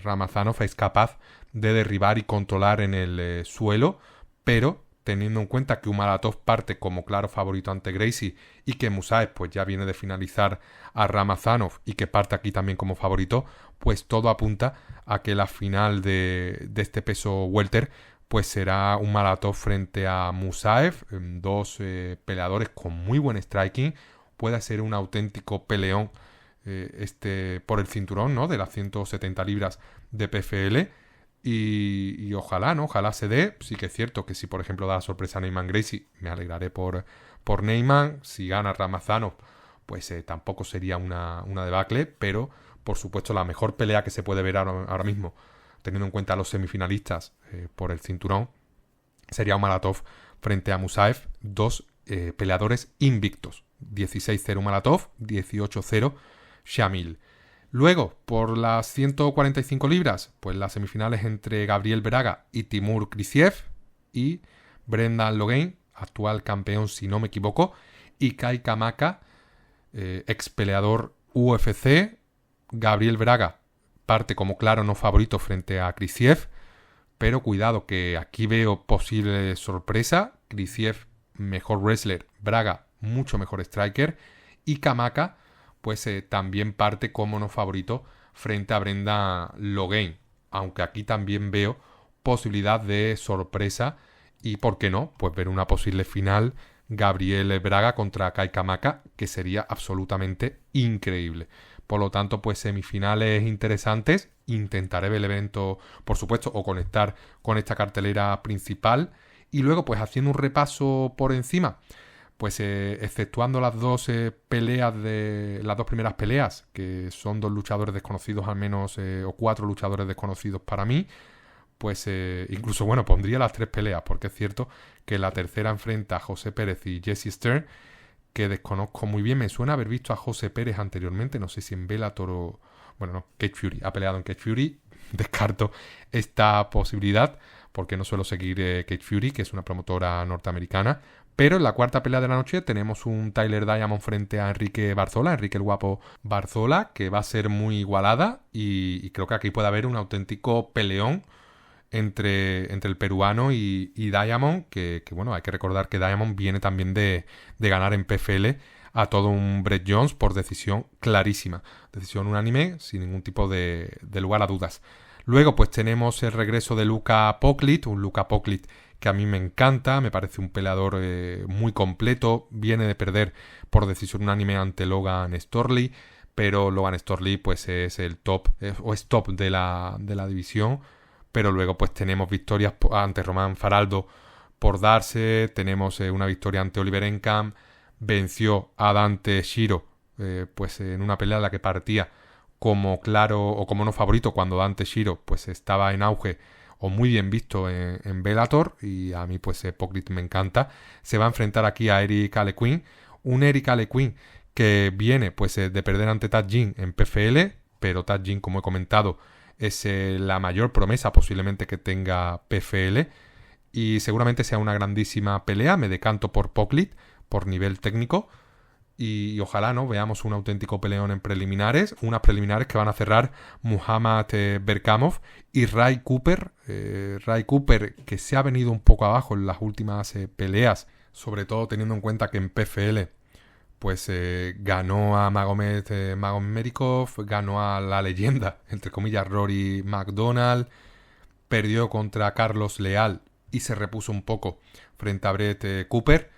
Ramazanov es capaz de derribar y controlar en el suelo, pero teniendo en cuenta que Umaratov parte como claro favorito ante Gracie y que Musaev pues ya viene de finalizar a Ramazanov y que parte aquí también como favorito, pues todo apunta a que la final de este peso welter pues será Umaratov frente a Musaev, dos peleadores con muy buen striking. Puede ser un auténtico peleón por el cinturón, ¿no?, de las 170 libras de PFL. Y ojalá, ¿no? Ojalá se dé. Sí que es cierto que si, por ejemplo, da la sorpresa a Neyman Gracie, me alegraré por Neyman. Si gana Ramazanov, pues tampoco sería una debacle, pero por supuesto la mejor pelea que se puede ver ahora mismo, teniendo en cuenta a los semifinalistas por el cinturón, sería Umaratov frente a Musaev, dos peleadores invictos. 16-0 Umaratov, 18-0 Shamil. Luego, por las 145 libras, pues las semifinales entre Gabriel Braga y Timur Krysiev, y Brendan Loughnane, actual campeón si no me equivoco, y Kai Kamaka, ex peleador UFC. Gabriel Braga parte como claro no favorito frente a Krysiev, pero cuidado que aquí veo posible sorpresa. Krysiev mejor wrestler, Braga mucho mejor striker, y Kamaka pues también parte como no favorito frente a Brendan Loughnane, aunque aquí también veo posibilidad de sorpresa y, ¿por qué no?, pues ver una posible final Gabriel Braga contra Kai Kamaka, que sería absolutamente increíble. Por lo tanto, pues semifinales interesantes. Intentaré ver el evento, por supuesto, o conectar con esta cartelera principal. Y luego, pues haciendo un repaso por encima, pues exceptuando las dos primeras peleas, que son dos luchadores desconocidos al menos, o 4 luchadores desconocidos para mí, pues incluso, bueno, pondría las 3 peleas, porque es cierto que la tercera enfrenta a José Pérez y Jesse Stern, que desconozco muy bien. Me suena haber visto a José Pérez anteriormente, no sé si en Bellator o... Bueno, no, Cage Fury, ha peleado en Cage Fury. Descarto esta posibilidad porque no suelo seguir Cage Fury, que es una promotora norteamericana. Pero en la cuarta pelea de la noche tenemos un Tyler Diamond frente a Enrique Barzola, Enrique el Guapo Barzola, que va a ser muy igualada, y creo que aquí puede haber un auténtico peleón entre el peruano y Diamond, que bueno, hay que recordar que Diamond viene también de ganar en PFL a todo un Brett Jones por decisión clarísima. Decisión unánime, sin ningún tipo de lugar a dudas. Luego pues tenemos el regreso de Luka Poklit, un Luka Poklit que a mí me encanta, me parece un peleador muy completo, viene de perder por decisión unánime ante Logan Storley, pero Logan Storley pues es el top, es top de la división, pero luego pues tenemos victorias ante Román Faraldo por darse, tenemos una victoria ante Oliver Enkamp, venció a Dante Shiro pues en una pelea en la que partía como claro o como no favorito cuando Dante Shiro pues estaba en auge o muy bien visto en Bellator, y a mí pues Poklit me encanta. Se va a enfrentar aquí a Eric Alequin, un Eric Alequin que viene pues de perder ante Tad Jin en PFL, pero Tad Jin, como he comentado, es la mayor promesa posiblemente que tenga PFL, y seguramente sea una grandísima pelea. Me decanto por Poklit por nivel técnico, y ojalá no veamos un auténtico peleón en preliminares, unas preliminares que van a cerrar Muhammad Berkamov y Ray Cooper. Ray Cooper, que se ha venido un poco abajo en las últimas peleas, sobre todo teniendo en cuenta que en PFL pues ganó a Magomedov, ganó a la leyenda, entre comillas, Rory McDonald, perdió contra Carlos Leal y se repuso un poco frente a Brett Cooper,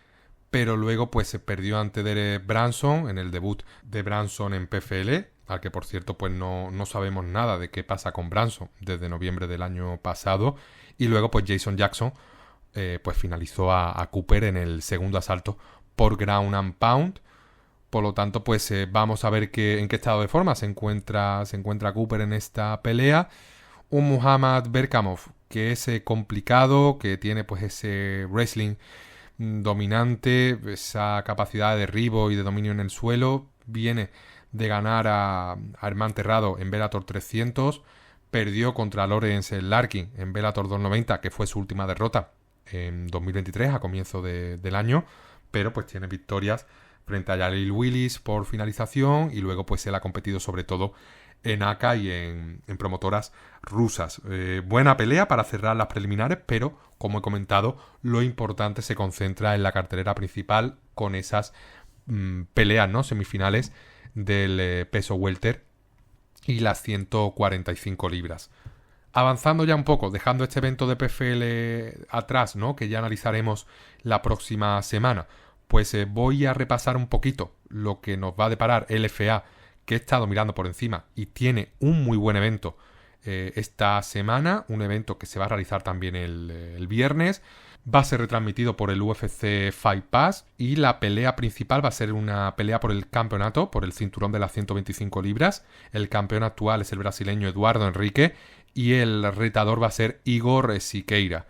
pero luego pues se perdió ante Derek Branson en el debut de Branson en PFL, al que por cierto pues no sabemos nada de qué pasa con Branson desde noviembre del año pasado, y luego pues Jason Jackson pues finalizó a Cooper en el segundo asalto por ground and pound. Por lo tanto pues vamos a ver en qué estado de forma se encuentra Cooper en esta pelea. Un Muhammad Berkamov que es complicado, que tiene pues ese wrestling dominante, esa capacidad de derribo y de dominio en el suelo. Viene de ganar a Herman Terrado en Bellator 300, perdió contra Lawrence Larkin en Bellator 290, que fue su última derrota en 2023 a comienzo del año, pero pues tiene victorias frente a Jalil Willis por finalización, y luego pues él ha competido sobre todo en ACA y en promotoras rusas. Buena pelea para cerrar las preliminares, pero como he comentado, lo importante se concentra en la cartelera principal con esas peleas, ¿no?, semifinales del peso welter y las 145 libras. Avanzando ya un poco, dejando este evento de PFL atrás, ¿no?, que ya analizaremos la próxima semana, pues voy a repasar un poquito lo que nos va a deparar LFA, que he estado mirando por encima y tiene un muy buen evento esta semana, un evento que se va a realizar también el viernes. Va a ser retransmitido por el UFC Fight Pass, y la pelea principal va a ser una pelea por el campeonato, por el cinturón de las 125 libras. El campeón actual es el brasileño Eduardo Henrique y el retador va a ser Igor Siqueira.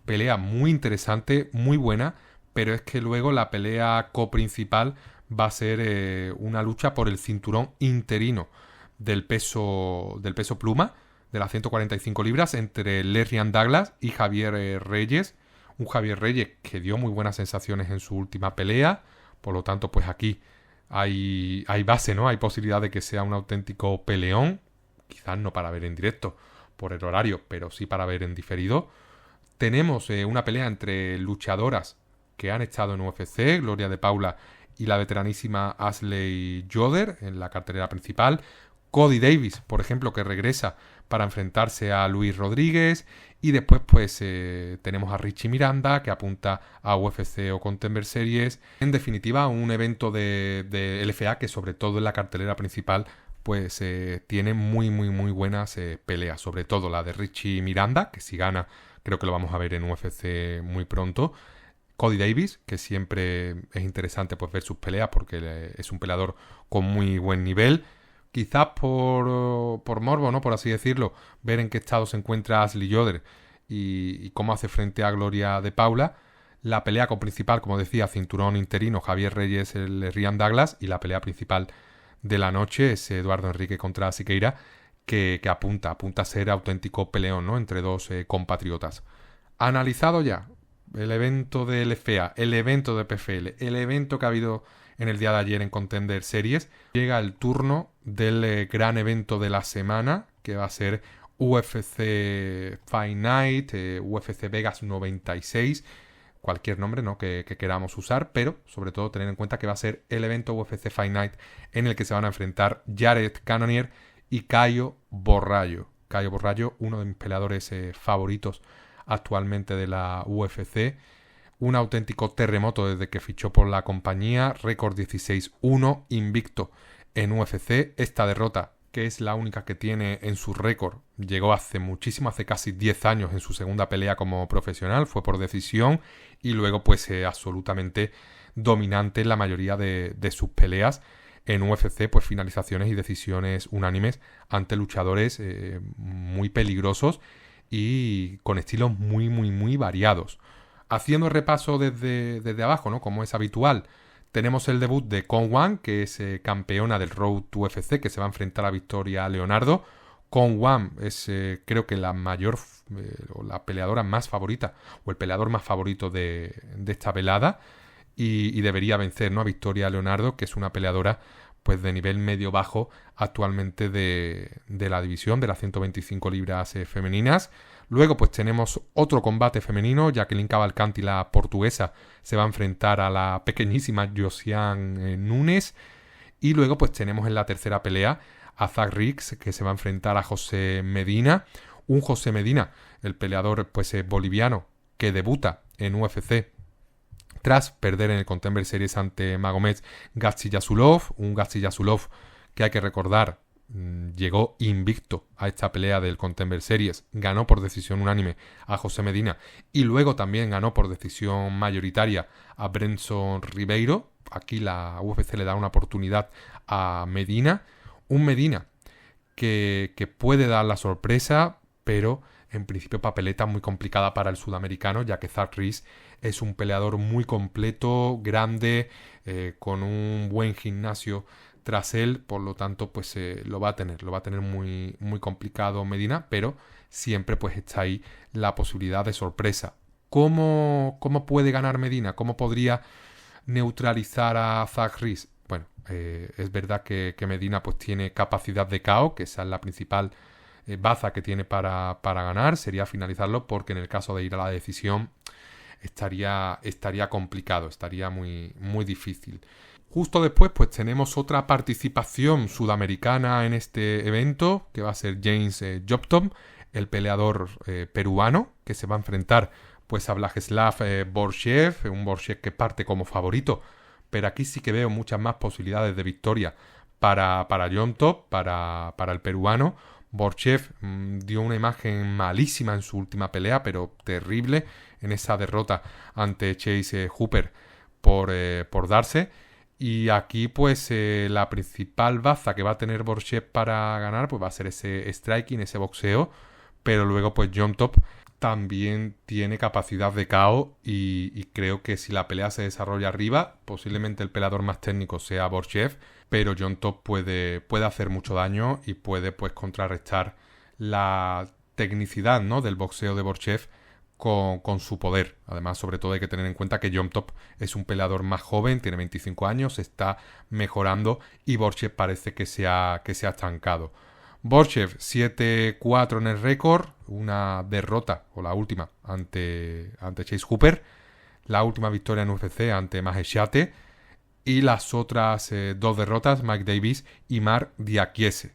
Pelea muy interesante, muy buena, pero es que luego la pelea coprincipal va a ser una lucha por el cinturón interino del peso pluma, de las 145 libras, entre Lerian Douglas y Javier Reyes. Un Javier Reyes que dio muy buenas sensaciones en su última pelea. Por lo tanto, pues aquí hay base, ¿no? Hay posibilidad de que sea un auténtico peleón. Quizás no para ver en directo por el horario, pero sí para ver en diferido. Tenemos una pelea entre luchadoras que han estado en UFC, Gloria de Paula y la veteranísima Ashley Yoder en la cartelera principal. Cody Davis, por ejemplo, que regresa para enfrentarse a Luis Rodríguez. Y después pues tenemos a Richie Miranda, que apunta a UFC o Contender Series. En definitiva, un evento de LFA que sobre todo en la cartelera principal pues tiene muy buenas peleas. Sobre todo la de Richie Miranda, que si gana creo que lo vamos a ver en UFC muy pronto. Cody Davis, que siempre es interesante pues ver sus peleas porque es un peleador con muy buen nivel. Quizás por morbo, ¿no?, por así decirlo, ver en qué estado se encuentra Ashley Yoder y cómo hace frente a Gloria de Paula. La pelea principal, como decía, cinturón interino, Javier Reyes, el Ryan Douglas, y la pelea principal de la noche es Eduardo Henrique contra Siqueira, que apunta a ser auténtico peleón, ¿no?, entre dos compatriotas. Analizado ya el evento de LFA, el evento de PFL, el evento que ha habido en el día de ayer en Contender Series, llega el turno del gran evento de la semana, que va a ser UFC Fight Night, UFC Vegas 96, cualquier nombre, ¿no? que queramos usar, pero sobre todo tener en cuenta que va a ser el evento UFC Fight Night en el que se van a enfrentar Jared Cannonier y Caio Borralho. Caio Borralho, uno de mis peleadores favoritos actualmente de la UFC. Un auténtico terremoto desde que fichó por la compañía. Récord 16-1, invicto en UFC. Esta derrota, que es la única que tiene en su récord, llegó hace muchísimo, hace casi 10 años en su segunda pelea como profesional. Fue por decisión y luego pues absolutamente dominante en la mayoría de sus peleas. En UFC, pues finalizaciones y decisiones unánimes ante luchadores muy peligrosos y con estilos muy, muy, muy variados. Haciendo repaso desde abajo, ¿no? Como es habitual, tenemos el debut de Con Wan, que es campeona del Road to UFC, que se va a enfrentar a Victoria Leonardo. Con Wan es creo que la mayor o la peleadora más favorita o el peleador más favorito de esta velada y debería vencer, ¿no? a Victoria Leonardo, que es una peleadora pues de nivel medio-bajo actualmente de la división de las 125 libras femeninas. Luego pues tenemos otro combate femenino. Jacqueline Cavalcanti, la portuguesa, se va a enfrentar a la pequeñísima Josiane Nunes. Y luego pues tenemos en la tercera pelea a Zach Riggs, que se va a enfrentar a José Medina. Un José Medina, el peleador pues boliviano, que debuta en UFC tras perder en el Contender Series ante Magomed Gaziyasulov. Un Gaziyasulov que hay que recordar llegó invicto a esta pelea del Contender Series, ganó por decisión unánime a José Medina y luego también ganó por decisión mayoritaria a Brenson Ribeiro. Aquí la UFC le da una oportunidad a Medina, un Medina que puede dar la sorpresa, pero en principio papeleta muy complicada para el sudamericano, ya que Zach Riggs es un peleador muy completo, grande, con un buen gimnasio tras él, por lo tanto pues lo va a tener muy, muy complicado Medina, pero siempre pues está ahí la posibilidad de sorpresa. ¿Cómo puede ganar Medina? ¿Cómo podría neutralizar a Zach Riggs? Bueno, es verdad que Medina pues tiene capacidad de KO, que esa es la principal baza que tiene para ganar, sería finalizarlo, porque en el caso de ir a la decisión estaría complicado, estaría muy, muy difícil. Justo después pues tenemos otra participación sudamericana en este evento, que va a ser James Jobton, el peleador peruano, que se va a enfrentar pues a Vladislav Borshchev, un Borshchev que parte como favorito, pero aquí sí que veo muchas más posibilidades de victoria para Jon Top, para el peruano. Borshchev dio una imagen malísima en su última pelea, pero terrible en esa derrota ante Chase Hooper por darse. Y aquí pues la principal baza que va a tener Borshchev para ganar pues va a ser ese striking, ese boxeo, pero luego pues Jon Top también tiene capacidad de KO y creo que si la pelea se desarrolla arriba, posiblemente el peleador más técnico sea Borshchev, pero Jon Top puede hacer mucho daño y puede pues contrarrestar la tecnicidad, ¿no? del boxeo de Borshchev con su poder. Además, sobre todo hay que tener en cuenta que Jon Top es un peleador más joven, tiene 25 años, está mejorando y Borshchev parece que se ha estancado. Borshchev 7-4 en el récord, una derrota, o la última, ante Chase Hooper, la última victoria en UFC ante Mahesh y las otras dos derrotas, Mike Davis y Mark Diakiese.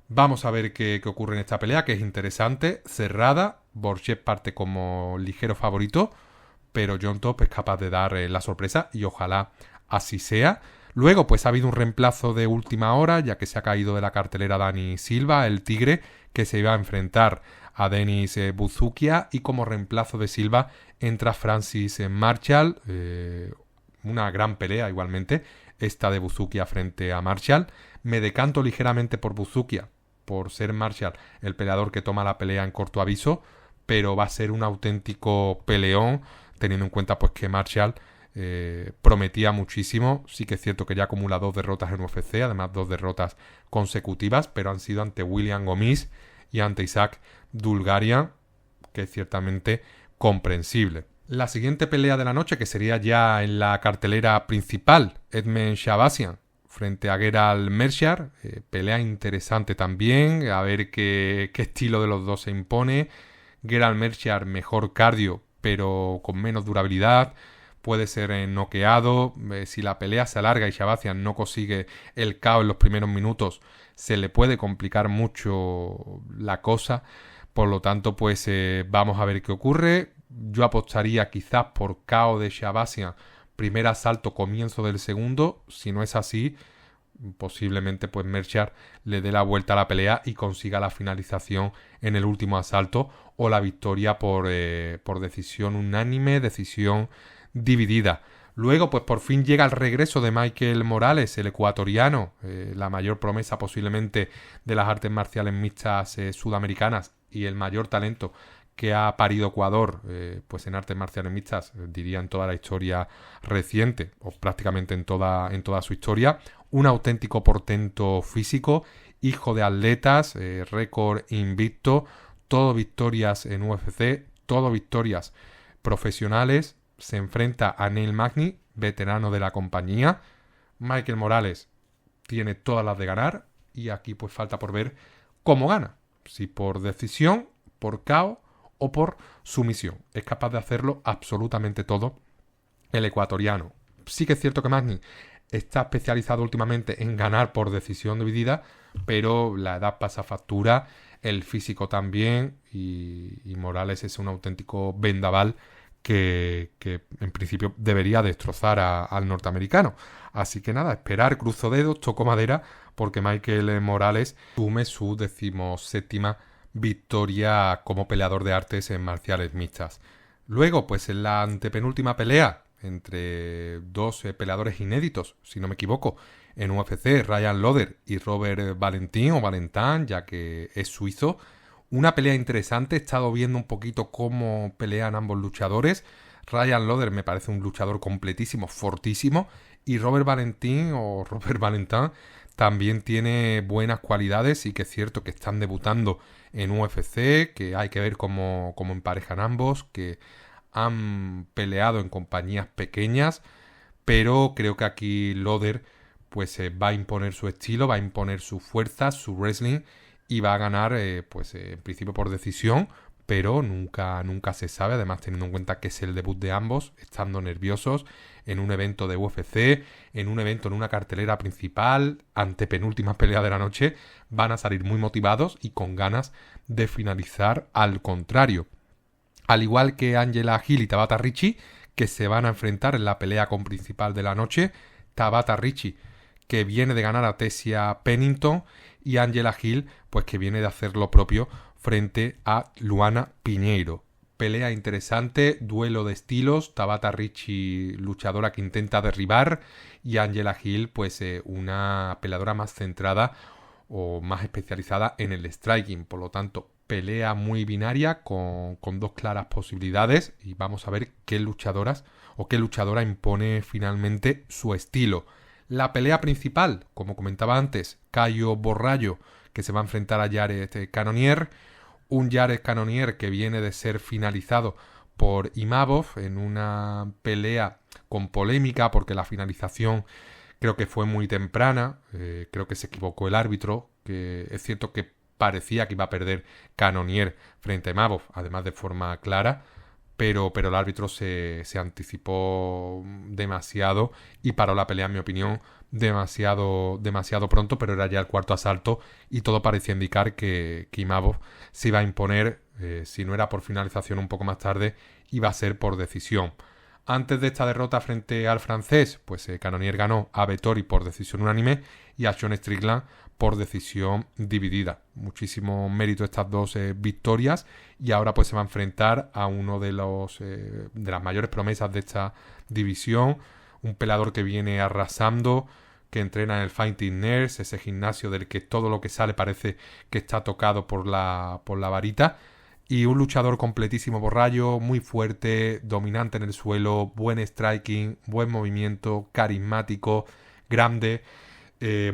Vamos a ver qué ocurre en esta pelea, que es interesante, cerrada. Borshchev parte como ligero favorito, pero Jon Top es capaz de dar la sorpresa y ojalá así sea. Luego pues ha habido un reemplazo de última hora, ya que se ha caído de la cartelera Dani Silva, el Tigre, que se iba a enfrentar a Denis Buzukia, y como reemplazo de Silva entra Francis Marshall, una gran pelea igualmente, esta de Buzukia frente a Marshall. Me decanto ligeramente por Buzukia, por ser Marshall el peleador que toma la pelea en corto aviso, pero va a ser un auténtico peleón, teniendo en cuenta pues que Marshall prometía muchísimo. Sí que es cierto que ya acumula 2 derrotas en UFC, además 2 derrotas consecutivas, pero han sido ante William Gomis y ante Isaac Dulgarian, que es ciertamente comprensible. La siguiente pelea de la noche, que sería ya en la cartelera principal, Edmen Shahbazyan frente a Gerald Meerschaert, pelea interesante también, a ver qué estilo de los dos se impone. Gerald Meerschaert mejor cardio, pero con menos durabilidad. Puede ser noqueado. Si la pelea se alarga y Shahbazyan no consigue el KO en los primeros minutos, se le puede complicar mucho la cosa. Por lo tanto, pues vamos a ver qué ocurre. Yo apostaría quizás por KO de Shahbazyan, primer asalto, comienzo del segundo. Si no es así, posiblemente pues Meerschaert le dé la vuelta a la pelea y consiga la finalización en el último asalto o la victoria por decisión unánime, decisión dividida. Luego, pues por fin llega el regreso de Michael Morales, el ecuatoriano, la mayor promesa posiblemente de las artes marciales mixtas sudamericanas y el mayor talento que ha parido Ecuador, pues en artes marciales mixtas, diría en toda la historia reciente, o prácticamente en toda su historia. Un auténtico portento físico, hijo de atletas, récord invicto, todo victorias en UFC, todo victorias profesionales. Se enfrenta a Neil Magny, veterano de la compañía. Michael Morales tiene todas las de ganar y aquí pues falta por ver cómo gana. Si por decisión, por KO o por sumisión. Es capaz de hacerlo absolutamente todo el ecuatoriano. Sí que es cierto que Magny está especializado últimamente en ganar por decisión dividida, pero la edad pasa factura, el físico también, y Morales es un auténtico vendaval que en principio debería destrozar al norteamericano. Así que nada, esperar, cruzo dedos, toco madera, porque Michael Morales sume su 17ª victoria como peleador de artes marciales mixtas. Luego, pues en la antepenúltima pelea entre dos peleadores inéditos, si no me equivoco, en UFC, Ryan Loder y Robert Valentin, o Valentin, ya que es suizo. Una pelea interesante, he estado viendo un poquito cómo pelean ambos luchadores. Ryan Loder me parece un luchador completísimo, fortísimo, y Robert Valentin también tiene buenas cualidades, y que es cierto que están debutando en UFC, que hay que ver cómo emparejan ambos, que han peleado en compañías pequeñas, pero creo que aquí Loder pues va a imponer su estilo, va a imponer su fuerza, su wrestling, y va a ganar en principio por decisión, pero nunca se sabe, además teniendo en cuenta que es el debut de ambos, estando nerviosos en un evento de UFC, en una cartelera principal, antepenúltima pelea de la noche, van a salir muy motivados y con ganas de finalizar al contrario. Al igual que Angela Hill y Tabata Ricci, que se van a enfrentar en la pelea principal de la noche. Tabata Ricci, que viene de ganar a Tessia Pennington, y Angela Hill, pues que viene de hacer lo propio frente a Luana Piñeiro. Pelea interesante, duelo de estilos, Tabata Ricci luchadora que intenta derribar, y Angela Hill pues una peleadora más centrada o más especializada en el striking. Por lo tanto, pelea muy binaria con dos claras posibilidades, y vamos a ver qué luchadoras o qué luchadora impone finalmente su estilo. La pelea principal, como comentaba antes, Caio Borrallo, que se va a enfrentar a Jared Cannonier. Un Jared Cannonier que viene de ser finalizado por Imavov en una pelea con polémica, porque la finalización creo que fue muy temprana. Creo que se equivocó el árbitro, que es cierto que parecía que iba a perder Cannonier frente a Imavov, además de forma clara, pero el árbitro se anticipó demasiado y paró la pelea, en mi opinión, demasiado pronto, pero era ya el cuarto asalto y todo parecía indicar que Imavov se iba a imponer, si no era por finalización un poco más tarde, iba a ser por decisión. Antes de esta derrota frente al francés, pues Cannonier ganó a Vettori por decisión unánime y a Sean Strickland por decisión dividida. Muchísimo mérito estas dos victorias, y ahora pues se va a enfrentar a uno de las mayores promesas de esta división, un peleador que viene arrasando, que entrena en el Fighting Nurse, ese gimnasio del que todo lo que sale parece que está tocado por la varita, y un luchador completísimo, Borrallo, muy fuerte, dominante en el suelo, buen striking, buen movimiento, carismático, grande,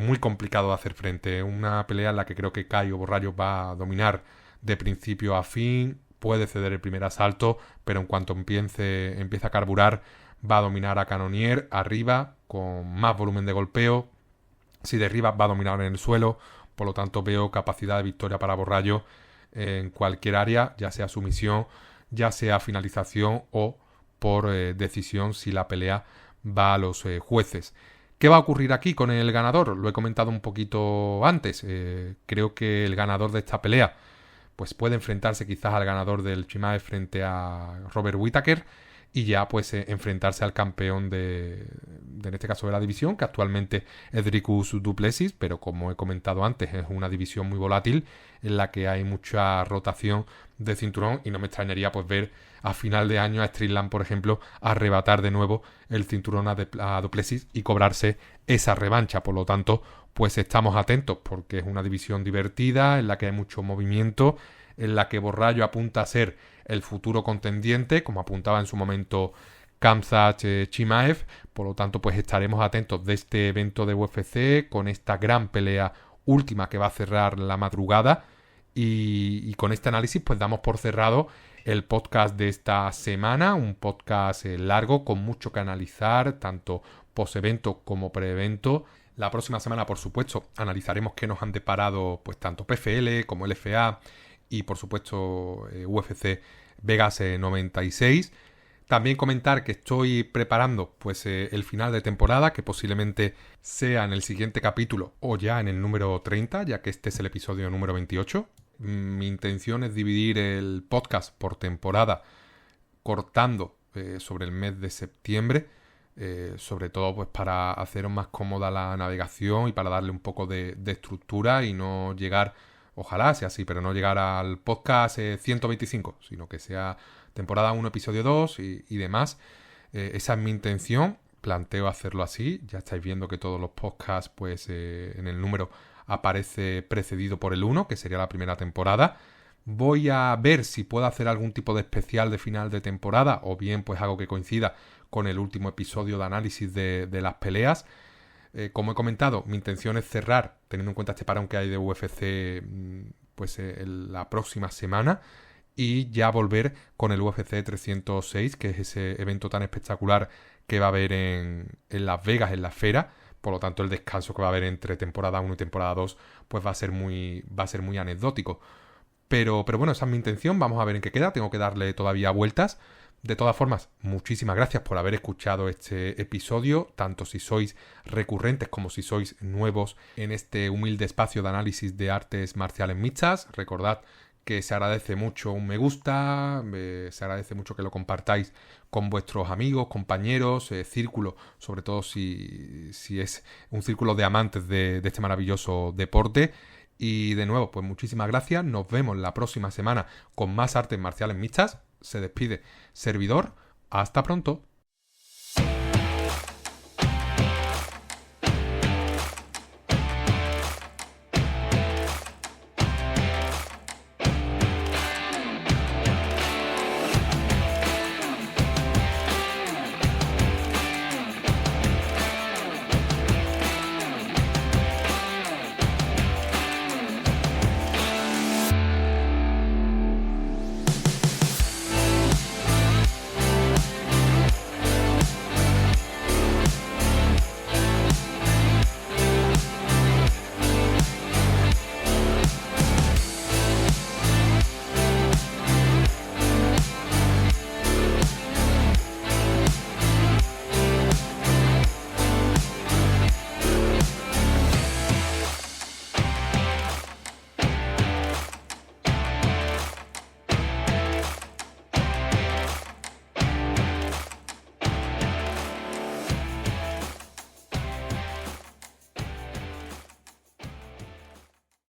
muy complicado de hacer frente. Una pelea en la que creo que Caio Borrallo va a dominar de principio a fin, puede ceder el primer asalto, pero en cuanto empiece a carburar, va a dominar a Cannonier arriba, con más volumen de golpeo. Si derriba, va a dominar en el suelo. Por lo tanto, veo capacidad de victoria para Borrallo en cualquier área, ya sea sumisión, ya sea finalización o por decisión si la pelea va a los jueces. ¿Qué va a ocurrir aquí con el ganador? Lo he comentado un poquito antes. Creo que el ganador de esta pelea pues puede enfrentarse quizás al ganador del Chimaev frente a Robert Whittaker y ya pues enfrentarse al campeón en este caso de la división, que actualmente es Dricus du Plessis, pero como he comentado antes es una división muy volátil en la que hay mucha rotación de cinturón y no me extrañaría pues ver a final de año a Strickland, por ejemplo, arrebatar de nuevo el cinturón a du Plessis y cobrarse esa revancha. Por lo tanto, pues estamos atentos porque es una división divertida en la que hay mucho movimiento, en la que Borrallo apunta a ser el futuro contendiente, como apuntaba en su momento Khamzat Chimaev. Por lo tanto, pues estaremos atentos de este evento de UFC con esta gran pelea última que va a cerrar la madrugada. Y con este análisis pues damos por cerrado el podcast de esta semana, un podcast largo con mucho que analizar, tanto post-evento como pre-evento. La próxima semana, por supuesto, analizaremos qué nos han deparado pues tanto PFL como LFA y por supuesto UFC Vegas 96. También comentar que estoy preparando pues el final de temporada, que posiblemente sea en el siguiente capítulo o ya en el número 30, ya que este es el episodio número 28. Mi intención es dividir el podcast por temporada, cortando sobre el mes de septiembre, sobre todo pues para hacer más cómoda la navegación y para darle un poco de estructura y no llegar, ojalá sea así, pero no llegar al podcast 125, sino que sea temporada 1, episodio 2 y demás. Esa es mi intención, planteo hacerlo así. Ya estáis viendo que todos los podcasts pues en el número aparece precedido por el 1, que sería la primera temporada. Voy a ver si puedo hacer algún tipo de especial de final de temporada o bien pues algo que coincida con el último episodio de análisis de las peleas. Como he comentado, mi intención es cerrar, teniendo en cuenta este parón que hay de UFC pues la próxima semana y ya volver con el UFC 306, que es ese evento tan espectacular que va a haber en Las Vegas, en la Esfera. Por lo tanto, el descanso que va a haber entre temporada 1 y temporada 2 pues va a ser muy anecdótico. Pero bueno, esa es mi intención. Vamos a ver en qué queda. Tengo que darle todavía vueltas. De todas formas, muchísimas gracias por haber escuchado este episodio, tanto si sois recurrentes como si sois nuevos en este humilde espacio de análisis de artes marciales mixtas. Recordad que se agradece mucho un me gusta, se agradece mucho que lo compartáis con vuestros amigos, compañeros, círculo, sobre todo si es un círculo de amantes de este maravilloso deporte. Y de nuevo, pues muchísimas gracias, nos vemos la próxima semana con más artes marciales mixtas. Se despide servidor, hasta pronto.